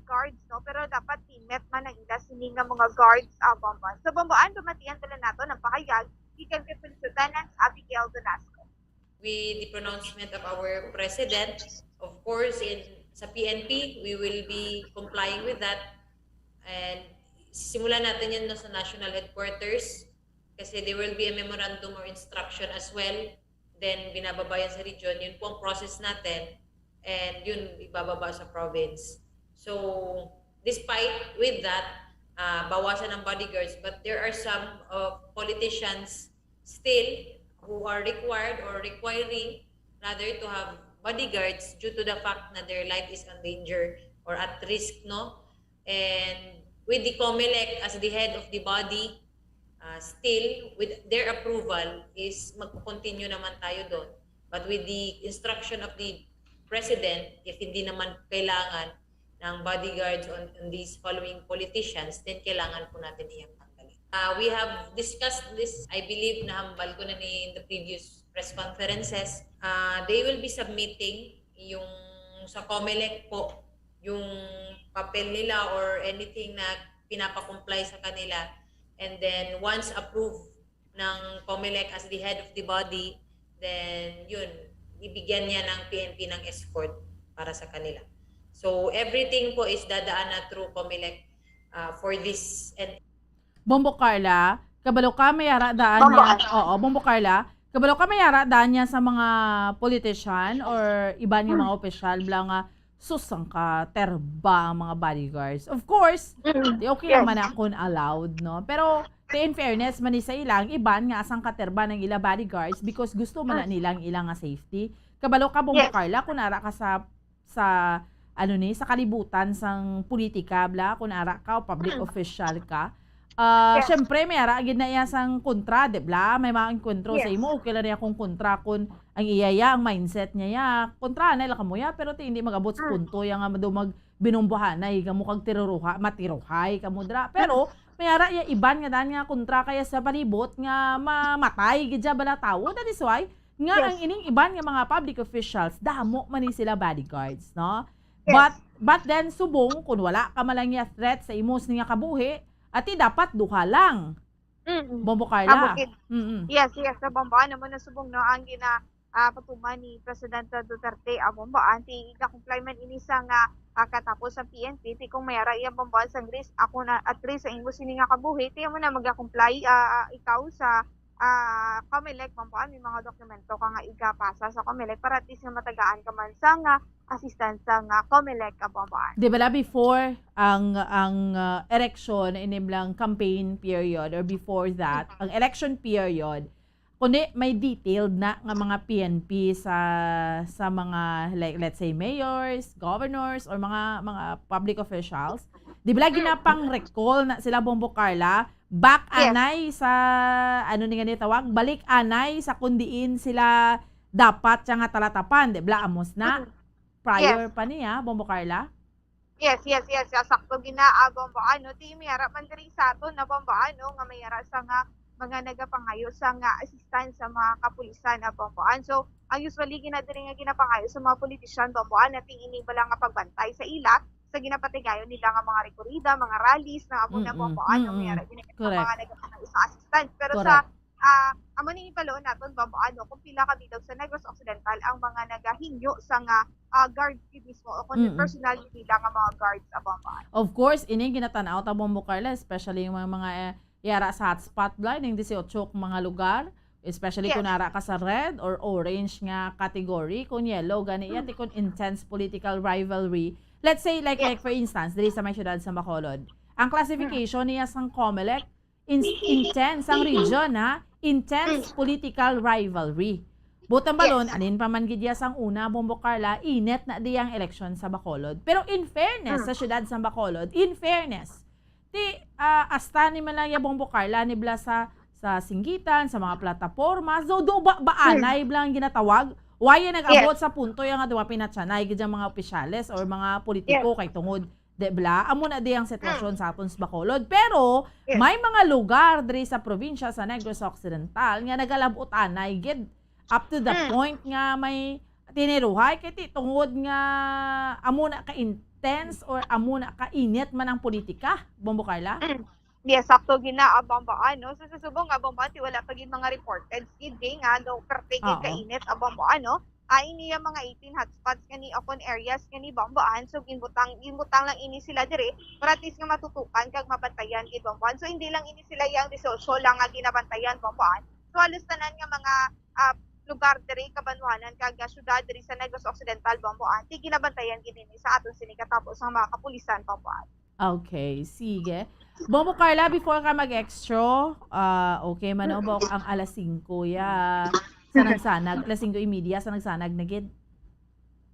guards, no? Pero dapat timet man ang ila sini nga mga guards Bomboan. So Bomboan, dumatian tala nato ng pahayag ikan kay Police Lieutenant Abigail Velasco. With the pronouncement of our President, of course, sa PNP, we will be complying with that. And simulan natin yan sa national headquarters kasi there will be a memorandum or instruction as well. Then binababayan sa region. Yun po ang process natin. And yun ibababa sa province. So, despite with that, bawasan ang bodyguards, but there are some politicians still who are required or requiring rather to have bodyguards due to the fact na their life is in danger or at risk, no? And with the COMELEC as the head of the body, still with their approval is magpo-continue naman tayo doon. But with the instruction of the President, if hindi naman kailangan ng bodyguards on these following politicians, then kailangan po natin iyang tanggalin. We have discussed this, I believe na hambal ko na in the previous press conferences. They will be submitting yung sa COMELEC po, yung papel nila or anything na pinapakomply sa kanila. And then once approved ng COMELEC as the head of the body, then yun, ibigyan niya ng PNP ng escort para sa kanila. So everything po is dadaan na through COMELEC for this. And Bombo Carla, kabalo ka mayara daan niya. Bombo Carla, kabalo ka mayara daan niya sa mga politician or iba niya mga opisyal bla nga susang ka terba ang mga bodyguards. Of course, okay naman akong allowed, no? Pero in fairness, man sa ilang, iban nga asang katerba ng ila bodyguards because gusto man na nilang ilang nga safety. Kabalo ka, Bombo Carla, kung ara ka sa kalibutan sang politika, bla, kung ara ka o public official ka, syempre, may ara, ginaya sang kontra, de, bla, may mga enkwentro sa imo, okay lang niya kung kontra kung ang iyaya, ang mindset niya, kontra na ila kamuya, pero hindi magabot sa punto, yung nga binombohan na, higa mo kag matiruhay, kamudra, pero, may ara, iban nga daan nga kontra kaya sa palibot, nga mamatay, gidya bala tao, that is why, nga ang ining iban nga mga public officials, damo man sila bodyguards, no? But then, subong, kung wala ka malang niya threat sa imos niya kabuhi, ati dapat duha lang. Bombo Carla. Yes, sa Bomboan naman na subong no ang patuman ni Presidente Duterte abombaan ti ika-comply man ini sa nga katapos sa PNP ti kung mayara iya bombaan sa risk ako na at risk sa imo sini nga kabuhi ti mo na mag-comply ikaw sa Comelec bombaan may mga dokumento ka nga igapasa sa Comelec para at least nga matagaan ka man sa nga assistance sa nga Comelec bombaan. Di ba before ang election inimlang campaign period or before that, ang election period, kundi may detailed na nga mga PNP sa mga like let's say mayors, governors or mga public officials. Di ba ginapang recall na sila Bombo Carla back anay sa ano ni nga tawag, balik anay sa kundiin sila dapat siya nga talatapan, di ba amos na prior pa niya Bombo Carla? Yes. Sakto ginaabong ba ano ti mayara man diri sa aton na bomba ano nga mayara sa nga mga nagapangayo sa nga assistance sa mga kapulisan na bomboan. So, ang usually ginadiri nga ginapangayo sa mga politician bomboan na tingini bala nga pagbantay sa ila sa ginapatigayon nila nga mga rekorida, mga rallies na amo na bomboan nga mayara ginagawa mga nagapangayo sa assistance. Pero sa amo ni ipaloon naton bomboan no kung pila ka bilog sa Negros Occidental ang mga nagahinyo sa nga guard mismo o kung personal nila nga mga guards sa bomboan. Of course, ini ginatanaw ta Bombo Carla, especially yung mga yara sa hotspot line ng 18 mga lugar, especially kung nara ka sa red or orange nga category, kung yellow gani yan kung intense political rivalry. Let's say like for instance, diri sa may syudad sa Bacolod, ang classification niya sang Comelec intense ang region ha, intense political rivalry. Butang balon, anin pa man gidya sang una Bombo Carla, inet na diyang election sa Bacolod. Pero in fairness sa syudad sa Bacolod, in fairness asta ni Malaya Bombo Carla ni bla sa singgitan, sa mga plataporma, so do baanay blang ginatawag, why nag-abot sa punto yung nga pinatsanay gidya mga opisyales or mga politiko kay tungod de bla amo na di ang sitwasyon sa aton sa Bacolod. Pero may mga lugar diri sa probinsya sa Negros Occidental nga nagalabot anay gid up to the point nga may tiniruhay kay tungod nga amo na ka intense or amo na kainit man ang politika, Bombo Carla? Yes, sakto ginaabang ba ano sa subong abang ba ti wala pagin mga reported skid nga do perfect kainit abang ba ano ay niya mga 18 hotspots kani upon areas kani bambaan so ginbutang lang ini sila dire para at least nga matutukan kag mabantayan gid bambaan so hindi lang ini sila yang disosyo lang nga ginabantayan bambaan so alos tanan nga mga lugar diri kabanwanan kag syudad diri sa Negros Occidental bambaan ti ginabantayan gid ni sa aton sini katapos ang mga kapulisan bambaan. Okay, sige. Bombo Carla, before ka mag-extra, okay manobok ang alas 5 ya sa nagsanag, alas 5:30 sa nagsanag na gid.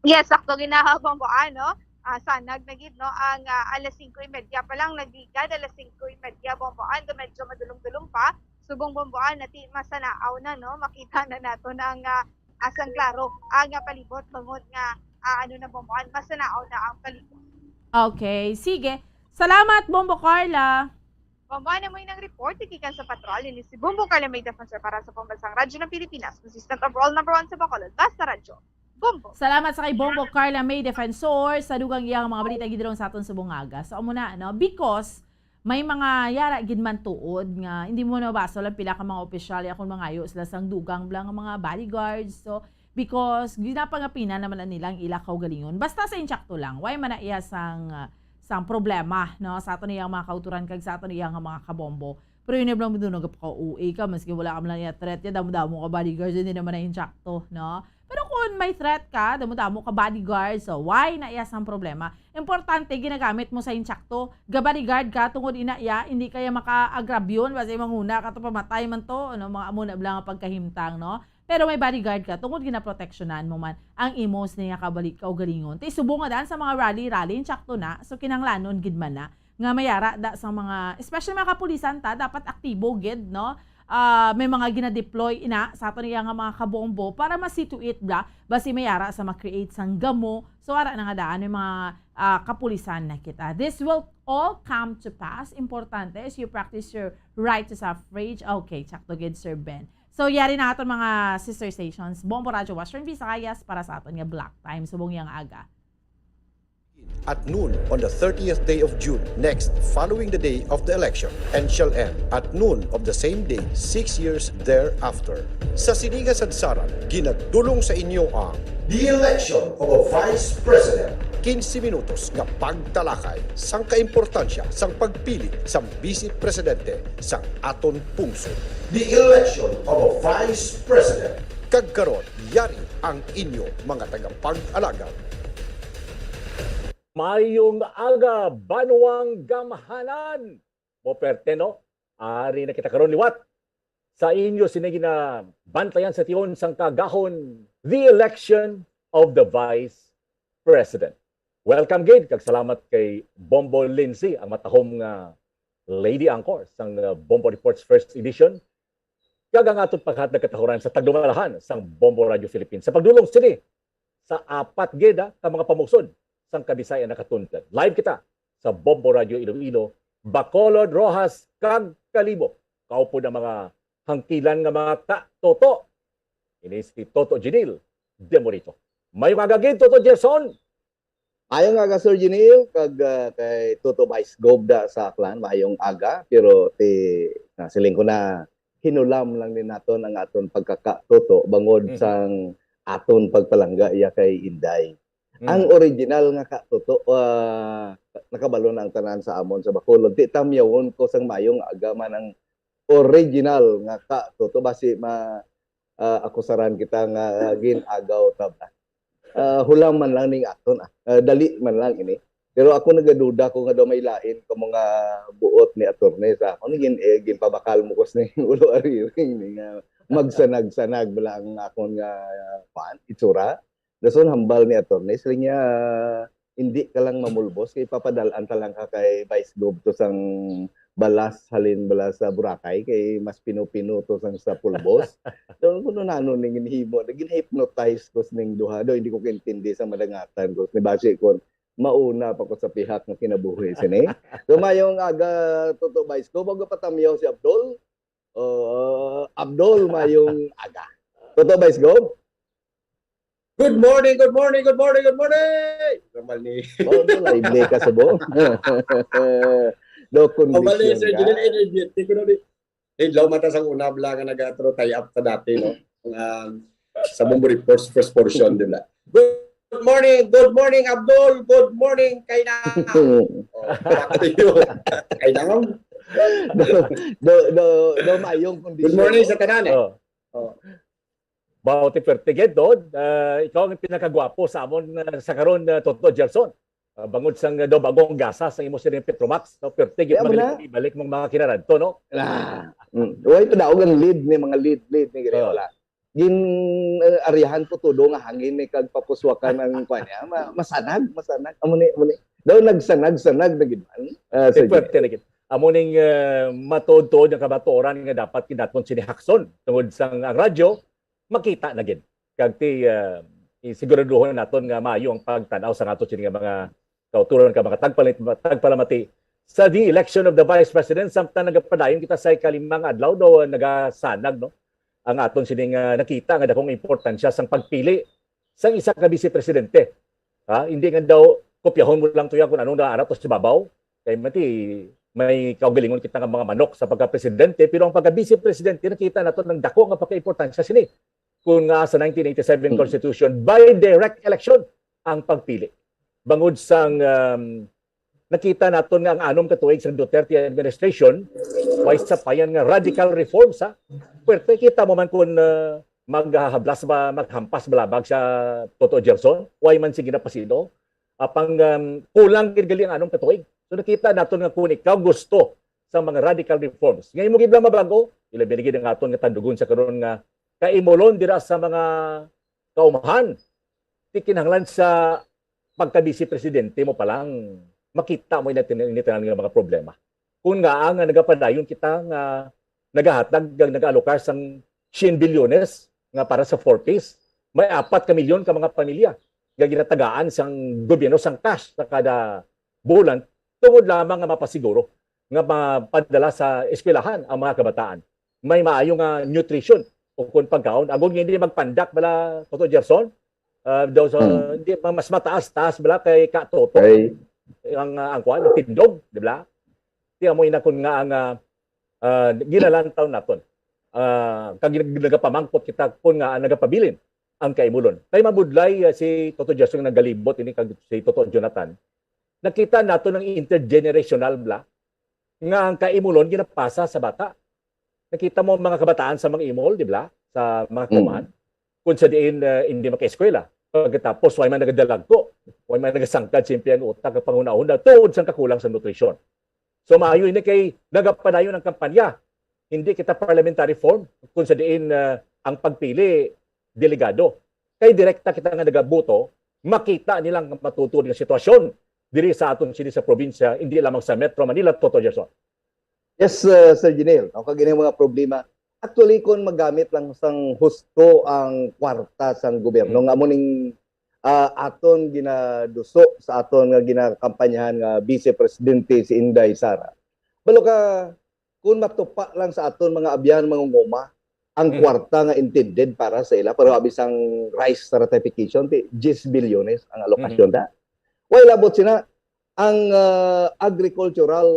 Yes, sakto ginahabang ba ano? Sanag na gid no ang alas 5:30 pa lang nagigad alas 5:30 bombaan do medyo madulong-dulong pa. Subong bombaan nati masanaaw na no makita na nato ang asang klaro ang palibot bangod nga ano na bombaan masanaaw na ang palibot. Okay, sige. Salamat, Bombo Carla. Bomboan na mo yung report ikikan sa patrol ni si Bombo Carla may defensor para sa pambansang radyo ng Pilipinas, consistent overall number 1 sa Bacolod, basta radyo. Bombo. Salamat sa kay Bombo Carla may defensor sa dugang iyang mga balita gidron sa aton sa bungaga. So amo na no because may mga yara gid man tuod nga hindi mo na basa lang pila ka mga opisyal akong mga ayo sila sang dugang blang mga bodyguards. So because ginapangapina naman nilang ilakaw galingon. Basta sa insyakto lang, why man na iya sang problema no sa aton iyang mga kauturan kag sa aton iyang mga kabombo. Pero yun lang mo nagpaka-uwi ka maski wala ka man niya threat ya damo-damo ka bodyguards hindi naman na insyakto no. Pero kung may threat ka, damo-damo ka bodyguard, so why na iya sang problema? Importante ginagamit mo sa insyakto. Ga-bodyguard ka tungod ina iya, hindi kaya maka-agrab yun basta manguna ka to pamatay man to, ano mga amo na blang pagkahimtang no. Pero may bodyguard ka, tungod ginaproteksyonan mo man ang imos niya kabalik ka o galingon. Ti subo nga daan sa mga rally, insakto na, so kinanglanon gid man na, nga mayara da sa mga, especially mga kapulisan ta, dapat aktibo gid, no? May mga gina-deploy ina sa ato niya nga mga kabombo para ma-situate bla, basi mayara sa ma-create sang gamo, so ara na nga daan yung mga kapulisan na kita. This will all come to pass. Importante is you practice your right to suffrage. Okay, sakto gid Sir Ben. So, yari na aton mga sister stations, Bombo Radio Western Visayas para sa aton nga Black Time, subong yang aga. at noon on the 30th day of June, next following the day of the election, and shall end at noon of the same day 6 years thereafter. Sa Siniga Sadsaran, ginadulong sa inyo ang The Election of a Vice President. 15 minutos nga pagtalakay sang kaimportansya sang pagpili sang Vice Presidente sang aton pungso. The Election of a Vice President. Kagkaron, yari ang inyo mga tagapag-alaga. Mayong aga, Banwang Gamhanan. Moperte, no? Ari na kita karon liwat. Sa inyo sinigi na bantayan sa tiyon sang kagahon, the election of the Vice President. Welcome, Gid. Kagsalamat kay Bombo Lindsay, ang matahom nga Lady Angkor sang Bombo Reports First Edition. Kagang aton paghat na katahuran sa tagdumalahan sang Bombo Radio Philippines. Sa pagdulong sini sa 4 Gid ka mga pamuksod sang Kabisayan nakatuntad. Live kita sa Bombo Radio Iloilo, Bacolod, Rojas, kag Kalibo. Kaupo na mga hangkilan nga mga Toto. Ini si Toto Ginil Demorito. May magagid Toto Gerson. Ayong aga Sir Ginil, kag kay Toto Vice Gobda sa Aklan, mayong aga, pero siling ko na hinulam lang din naton ang aton pagkakatoto bangod sang aton pagpalangga iya kay Inday. Ang original nga katoto nakabalo na ang tanan sa amon sa Bacolod. Di tamyawon ko sang mayong aga man ang original nga katoto basi akusaran kita nga ginagaw tabla. Hulam man lang ning aton dali man lang ini. Pero ako nagaduda ko nga daw may lain ko mga buot ni attorney sa ako nigin ginpabakal mo kos ning ulo ariring ni nga magsanag-sanag bala ang akon nga itsura. Dason hambal ni attorney sila niya hindi ka lang mamulbos kay papadalan ta lang ka kay Vice Gov to sang balas halin balas sa Boracay kay mas pino-pino to sang sa pulbos. Doon kuno nano ning hinhimo naging hypnotize ko ning duha do hindi ko kintindi sa madangatan ko ni base kon mauna pa ko sa pihak nga kinabuhi sini. So mayong aga Toto Vice ko bago patamyaw si Abdul. Abdul mayong aga. Toto Vice go. Good morning, good morning, good morning, good morning. Normal ni. Live ka sa buong. No condition. Mali sir, dili energetic ko ni. Law mata sang una bla nga nagatro tie up ta dati no. Sa Bombo Reports first portion din la. Good morning Abdul. Good morning Kainam. Kainam. Do mayong condition. Good morning sa tanan. Bawati pertiged doon, ikaw ang pinakagwapo sa amon sa karon Toto Gerson. Bangod sang do bagong gasa sa imo sila Petromax, no? Pertiged balik mong mga kinaradto, no? Way pa daog ang lead ni mga lead ni Greola. Gin arihan ko todo nga hangin ni kag papuswakan ang kanya, masanag. Amo ni. Daw nagsanag na gid man. Amo ning matod-tod ang kabatoran nga dapat kinaton sini Hakson tungod sang ang radyo makita na gid kag isiguraduhon naton nga maayo ang pagtan-aw sa nato sini nga mga kauturan ka mga tagpalamati sa the election of the Vice President samtang nagapadayon kita sa ikalimang adlaw do nagasanag no ang aton sini nga nakita nga dakong importansya sang pagpili sang isa ka Vice Presidente. Hindi nga daw kopyahon mo lang tuya kung anong naarap sa babaw kay mati may kaugalingon kita nga mga manok sa pagka-presidente pero ang pagka-vice presidente nakita nato ng dako nga pagka-importansya sini kung nga sa 1987 Constitution by direct election ang pagpili. Bangod sang nakita naton nga ang anom katuig sa Duterte administration wise sa payan nga radical reforms puwerte kita mo man kung maghahablas ba maghampas balabag sa Toto Gerson why man sige na pasido apang kulang gid gali ang anom katuig. So nakita naton nga kung ikaw gusto sa mga radical reforms. Ngayon mo gibla mabago, ilabi gid ang aton nga tandugon sa karon nga kaimolon dira sa mga kaumahan. Tikinahanglan sa pagka-vice presidente mo pa lang makita mo initinan nga mga problema. Kung nga ang nagapadayon kita nga nagahatag nag-alokar sang 100 bilyones nga para sa 4Ps, may 4 ka milyon ka mga pamilya nga ginatagaan sang gobyerno sang cash sa kada bulan tungod lamang nga mapasiguro nga mapadala sa eskwelahan ang mga kabataan. May maayong nutrition o kung pagkaon. Agong hindi magpandak bala Toto Gerson, Daw sa hindi mas mataas bala kay Katoto. Ang kuan tindog, di ba? Tiya mo ina kun nga ang ginalantaw naton. Kag nagapamangkot kita kun nga nagapabilin ang kaimulon. Kay mabudlay si Toto Jason nagalibot ini kag si Toto Jonathan. Nakita nato ng intergenerational bla nga ang kaimulon ginapasa sa bata. Nakita mo mga kabataan sa mga imol, di ba? Sa mga kumahan. Kung sa diin hindi maka-eskwela. Pagkatapos, way man nagadalagko. Way man nagasangkad simple ang utak ng panguna-una tungod sa kakulang sa nutrisyon. So maayo ini kay nagapadayon ng kampanya. Hindi kita parliamentary form kung sa diin ang pagpili delegado. Kay direkta kita nga nagaboto, makita nilang matutunan ng sitwasyon diri sa aton sini sa probinsya, hindi lamang sa Metro Manila, Toto Gerson. Yes, Sir Janelle. Ang kagina mga problema. Actually, kung magamit lang sang husto ang kwarta sang gobyerno, nga mo ning aton ginaduso sa aton nga ginakampanyahan nga Vice Presidente si Inday Sara. Balo ka, kung matupa lang sa aton mga abyan, mga nguma, ang kwarta nga intended para sa ila, pero abis ang rice certification, 10 bilyones ang alokasyon da. Why labot sina? Ang Agricultural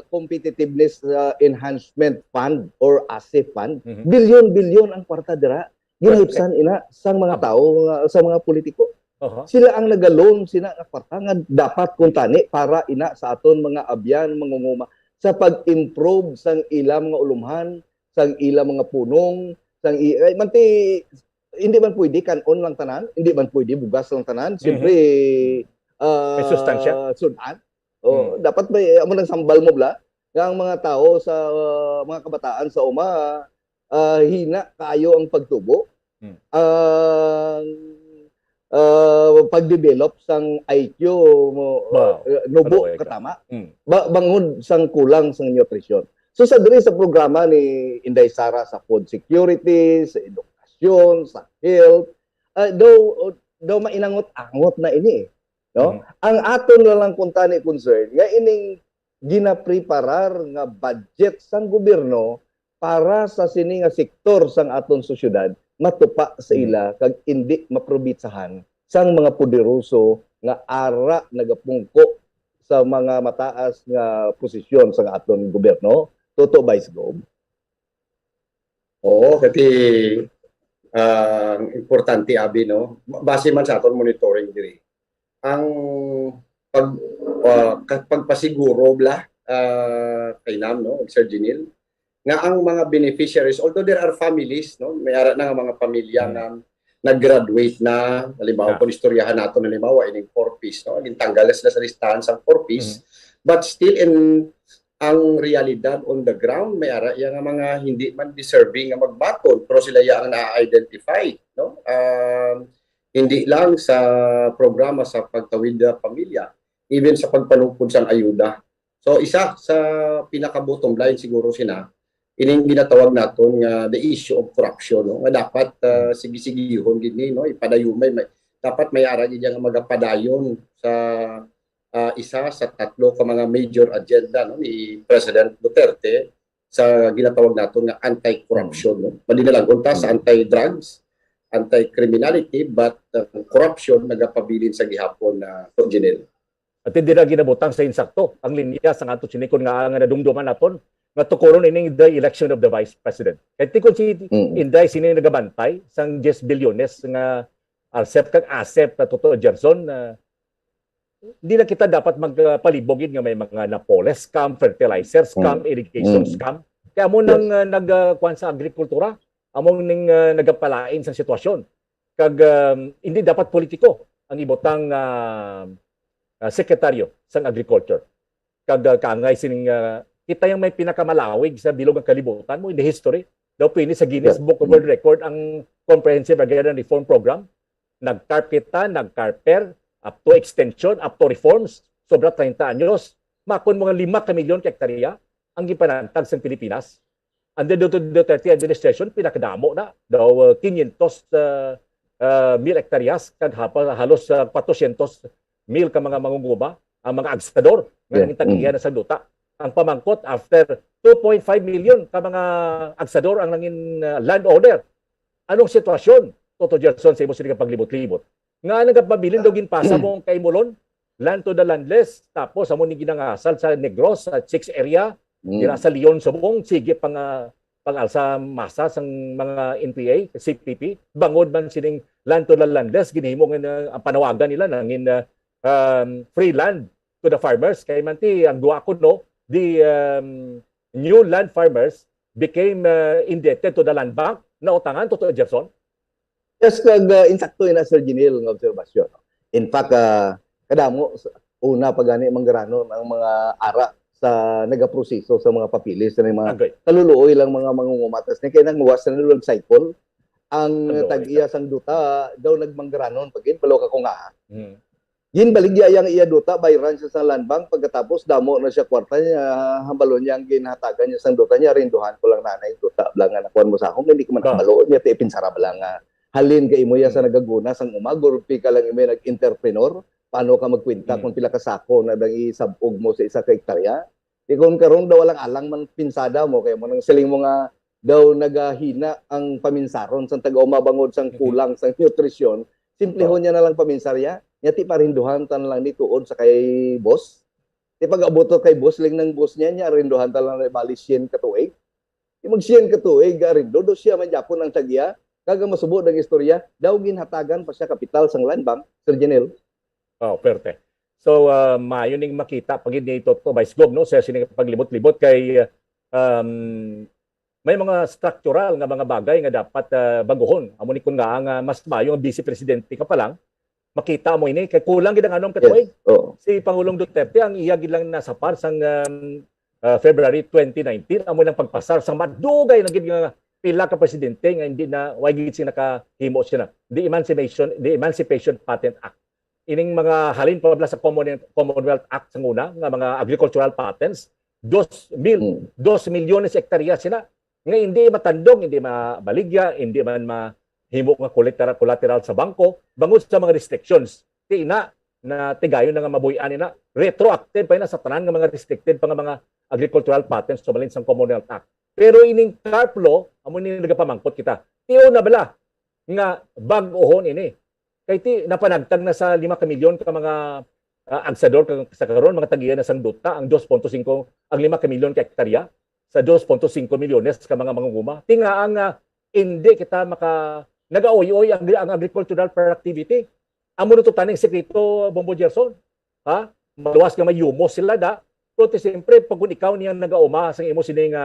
Competitiveness Enhancement Fund or ASEF Fund, bilyon-bilyon ang kwarta dira. Ginahipsan ina sang mga tao, sa mga politiko. Sila ang nagaloan sina nga kwarta nga dapat kuntani para ina sa aton mga abyan, mangunguma sa pag-improve sang ilang mga ulumhan, sang ilang mga punong, hindi man pwede kanon lang tanan, hindi man pwede bugas lang tanan. Siyempre, may sustansya. Sudan. Dapat may amo nang sambal mo bla nga ang mga tao sa mga kabataan sa uma hina kaayo ang pagtubo. Pag-develop sang IQ mo nubo katama. Bangod sang kulang sang nutrisyon. So sa diri sa programa ni Inday Sara sa food security, sa edukasyon, sa health, daw mainangot-angot na ini no? Ang aton na lang kung tani concern nga ining ginapreparar nga budget sang gobyerno para sa sini nga sektor sang aton sosyedad matupa sa ila kag hindi maprobitsahan sang mga poderoso nga ara nagapungko sa mga mataas nga posisyon sang aton gobyerno. Toto Vice Gov. Oo, kasi importante abi no. Base man sa aton monitoring diri. Ang pagpasiguro bla kay Nam no, Sir Janelle, nga ang mga beneficiaries, although there are families no, may ara na nga mga pamilya na nag-graduate na, halimbawa kung istoryahan nato halimbawa ining 4Ps no, gintanggal sila sa listahan sa 4Ps, but still in ang realidad on the ground may ara yang mga hindi man deserving nga magbaton pero sila yang na-identify no. Hindi lang sa programa sa pagtawid na pamilya, even sa pagpanupod sang ayuda. So isa sa pinaka-bottom line siguro sina, ining ginatawag naton nga the issue of corruption no, nga dapat sige-sigihon gini no, ipadayumay dapat may ara gid nga magapadayon sa isa sa tatlo ka mga major agenda no, ni President Duterte sa ginatawag naton nga anti-corruption no. Madinalang unta sa anti-drugs, anti-criminality, but corruption nagapabilin sa gihapon na Janelle. At hindi na ginabutang sa insakto ang linya sa ato sinikon nga nadumduman naton nga tukuron ining the election of the Vice President. Kaya tikon si Inday sini nagabantay sang 10 bilyones nga ASEP kag ASEP na Toto Gerson hindi na kita dapat magpalibogin nga may mga napoles scam, fertilizer scam, irrigation scam. Kaya mo nang nagkuhan sa agrikultura, among ning nagapalain sa sitwasyon. Kag hindi dapat politiko ang ibotang sekretaryo sa agriculture. Kag kaangay sining kita yung may pinakamalawig sa bilog ng kalibutan mo in the history. Daw pwede sa Guinness Book of World Record ang Comprehensive Agrarian Reform Program. Nag-carp kita, nag-carper, up to extension, up to reforms, sobra 30 anyos. Makon mga 5 ka milyon ka hektarya ang gipanantag sa Pilipinas. Under the Duterte administration, pinakadamo na. Daw 500 mil hektaryas, kag halos 400 mil ka mga mangunguma, ang mga agsador, nga nangin na sa duta. Ang pamangkot, after 2.5 million ka mga agsador ang nangin landowner. Anong sitwasyon Toto Gerson sa imo sila paglibot-libot. Nga nagpabilin daw ginpasa mo kay Mulon, land to the landless, tapos amo ni ginangasal sa Negros, sa Chicks area, dira sa Leon Subong, sige pang-alsa masa sang mga NPA, CPP, bangod man sining land to the landless, ginihimo nga ang panawagan nila nangin free land to the farmers. Kay manti ang duwa ko no, the new land farmers became indebted to the land bank na utangan Toto Gerson. Yes, insakto na Sir Ginil ng obserbasyon. In fact, kadamo una pagani manggaranon ang mga ara sa nagaproseso sa mga papilis na mga kaluluoy lang mga mangungumatas ni kaya nangwas na nilog cycle ang tag-iya sang duta daw nagmanggaranon pagin balo ka ko nga. Yin baligya yang iya duta bayran siya sa land bank pagkatapos damo na siya kwarta niya hambalon niya ang ginhatagan niya sang duta niya rinduhan ko lang nanay duta blangan nakuan mo sa akong hindi ko man kabalo niya te pinsara blangan halin kay imo ya sa nagaguna sang umagurpi ka lang imo nag-entrepreneur paano ka magkwenta kung pila ka sako na dang isabog mo sa isa ka hektarya di kung karon daw walang alang man pinsada mo kay mo nang siling mo nga daw nagahina ang paminsaron sang taga-umabangod sang kulang sang nutrisyon simplehon niya na lang paminsarya nya ti parinduhan tan lang ni tuod sa kay boss ti pag-aboto kay boss ling ng boss niya rinduhan tan lang balisyen ka tuig ti magsyen ka tuig arindo do siya man japon ang tagya kaga masubo ng istorya, daw ginhatagan pa siya kapital sang land bank, Sir Janelle. Oh, perte. So, maayon ning makita pag hindi ito to Vice Gov, no? Sa sining paglibot-libot kay may mga structural nga mga bagay nga dapat baguhon. Amo ni kun nga ang mas mayo ang vice presidente ka pa lang, makita mo ini kay kulang gid ang anong katuig. Si Pangulong Duterte ang iya gid lang nasa par sang February 2019 amo nang pagpasar sang madugay na gid nga pila ka presidente nga hindi na why gid sing nakahimo siya na the Emancipation Patent Act ining mga halin pa sa Commonwealth Act sa una nga mga agricultural patents 2 milyones hektarya sila nga hindi matandong hindi mabaligya hindi man mahimo nga collateral sa bangko bangod sa mga restrictions ti ina na tigayon na nga mabuyan na retroactive pa na sa tanan nga mga restricted pa nga mga agricultural patents sa balin sa Commonwealth Act. Pero ining CARP law, amo ni nagapamangkot kita. Tiyo na bala nga bag-ohon ini. Kay ti napanagtag na sa 5 milyon ka mga agsador sa karon mga tagiya na sang duta ang 2.5 ang 5 milyon ka hektarya sa 2.5 milyones ka mga mangunguma. Tinga ang hindi kita nagaoy-oy ang agricultural productivity. Amo nito taning sekreto Bombo Gerson. Ha? Maluwas nga may humos sila da. Pero siyempre pag ikaw niyang nagauma sang imo sining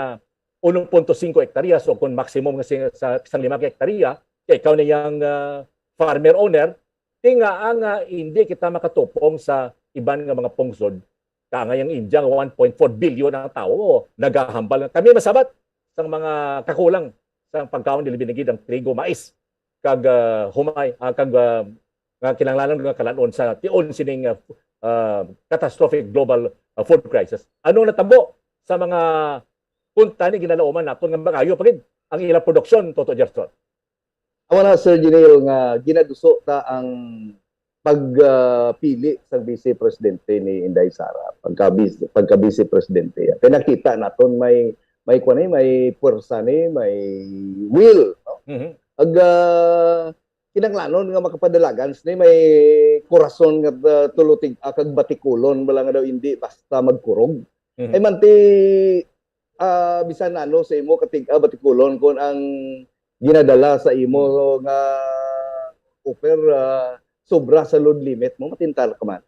1.5 hektarya so kung maximum nga sa 5 hektarya kay ikaw na yung farmer owner tinga ang hindi kita makatupong sa iban nga mga pungsod nga yung India 1.4 billion ang tao nagahambal kami masabat sa mga kakulang sa pagkaon nila binigid ang trigo mais kag humay kag kinahanglan nga kalanon sa tion sining catastrophic global food crisis anong natabo sa mga punta ni ginalauman naton nga magayo pa gid ang ilang produksyon Toto Gerson. Awan na Sir Ginil nga ginaduso ta ang pagpili sa vice presidente ni Inday Sara pagka vice presidente. Kaya nakita naton may puwersa ni may will no? Kinanglanon nga makapadalagan ni may korason nga tulutig kag batikulon bala nga daw hindi basta magkurog. Ay manti bisan ano sa imo katig batikulon kon ang ginadala sa imo nga offer sobra sa load limit mo matintal ka man.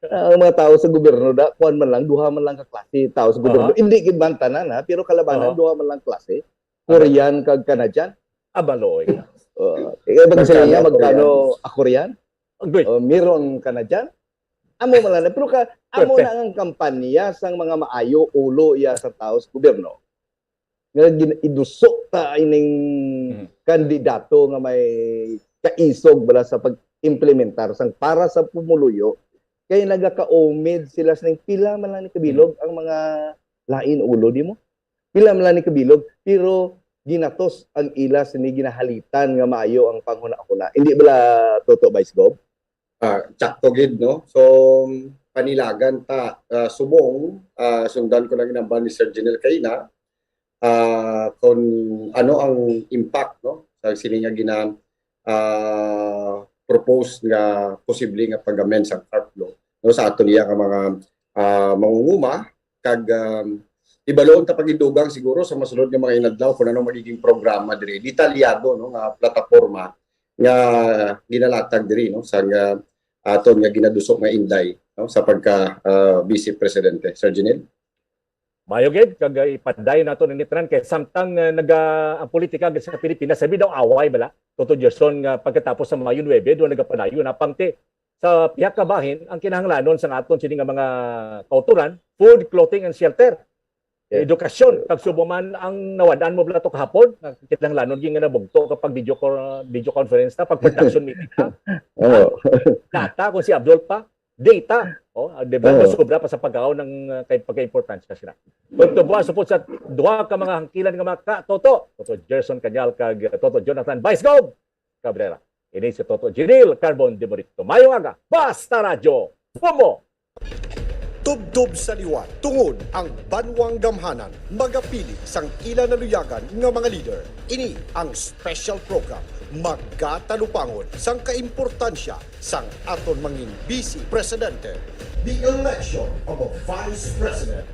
Ang mga tao sa gobyerno da kuan man lang duha man lang ka klase tao sa gobyerno. Hindi gid man tanan ha pero kalabanan duha man lang klase. Korean kag Canadian. Abaloy. Kaya bang sa niya magkano Korean? Meron Canadian? Amo man lang pero amo na ang kampanya sang mga maayo ulo iya sa tao sa gobyerno. Nga idusok ta ining kandidato nga may kaisog bala sa pag-implementar sang para sa pumuluyo kay nagaka-omid sila sa pila man lang ni kabilog ang mga lain ulo di mo. Pila man lang ni kabilog pero ginatos ang ilas ni ginahalitan nga maayo ang panghuna-huna. Hindi bala Toto Vice Gov? Tsakto gid no. So panilagan ta subong sundan ko lang inamban ni Sir Janelle kayna kung ano ang impact no sa sininga propose nga posible nga pag-amend sa CARP law no sa aton niya ka mga mangunguma kag ibaloon ta pagidugang siguro sa masunod nga mga inadlaw kung ano magiging programa diri detalyado no nga plataporma nga ginalatag diri no sa aton nga ginadusok nga inday no sa pagka Vice Presidente. Sir Janil. Mayo gid kag ipaddayon nato ni Tran kay samtang ang politika gid sa Pilipinas sabi daw away bala Toto Gerson nga pagkatapos sa Mayo 9 do nagapadayon na pangti sa pihak kabahin ang kinahanglanon sa aton sini nga mga kauturan, food, clothing and shelter. Edukasyon kag subuman ang nawadaan mo bala to kahapon kinahanglanon gyud nga nabugto kapag video conference ta pag production meeting ta. Data kung si Abdul pa data diba sobra pa sa paggaw ng kay pagka-importansya sila. Pagtubuan supod sa duha ka mga hangkilan nga mga Toto Gerson Cañal kag Toto Jonathan Vice Gov Cabrera. Ini si Toto Jiril Carbon de Morito. Mayong aga, basta radyo. Pomo. Tubdob sa liwat tungod ang banwang gamhanan magapili sang ila naluyagan nga mga leader. Ini ang special program magkatalupangon sang kaimportansya sang aton mangin Vice Presidente. The election of a Vice President.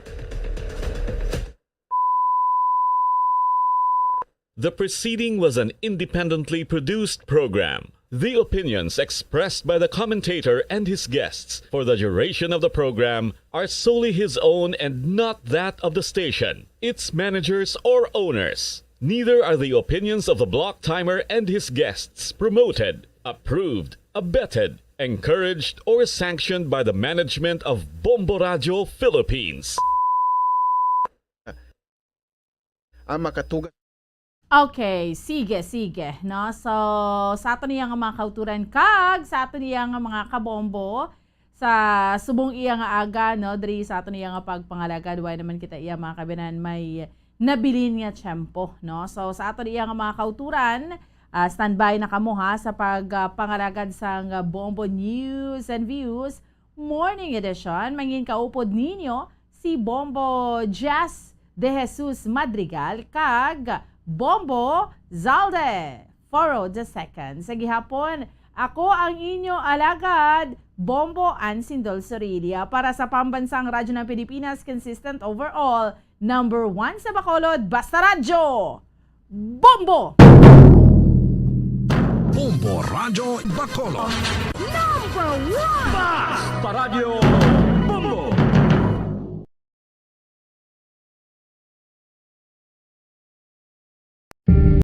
The preceding was an independently produced program. The opinions expressed by the commentator and his guests for the duration of the program are solely his own and not that of the station, its managers, or owners. Neither are the opinions of the block timer and his guests promoted, approved, abetted, encouraged, or sanctioned by the management of Bombo Radio Philippines. Ang makatugan Okay, sige. No? So, sa ato niya nga mga kauturan kag, sa ato niya nga mga kabombo, sa subong iya nga aga, no? Diri sa ato niya nga pagpangalagad, why naman kita iya mga kabinan may nabilin nga tiyempo, no? So, sa ato niya nga mga kauturan, standby na kamo ha sa pagpangalagad sa Bombo News and Views Morning Edition. Mangin kaupod ninyo si Bombo Jazz de Jesus Madrigal kag Bombo Zalde Foro II. Sa gihapon, ako ang inyo alagad, Bombo Ansindol Sorilia para sa pambansang radyo ng Pilipinas, consistent overall, number 1 sa Bacolod, Basta Radyo, Bombo! Bombo Radio Bacolod. Number 1! Basta Radio Bombo!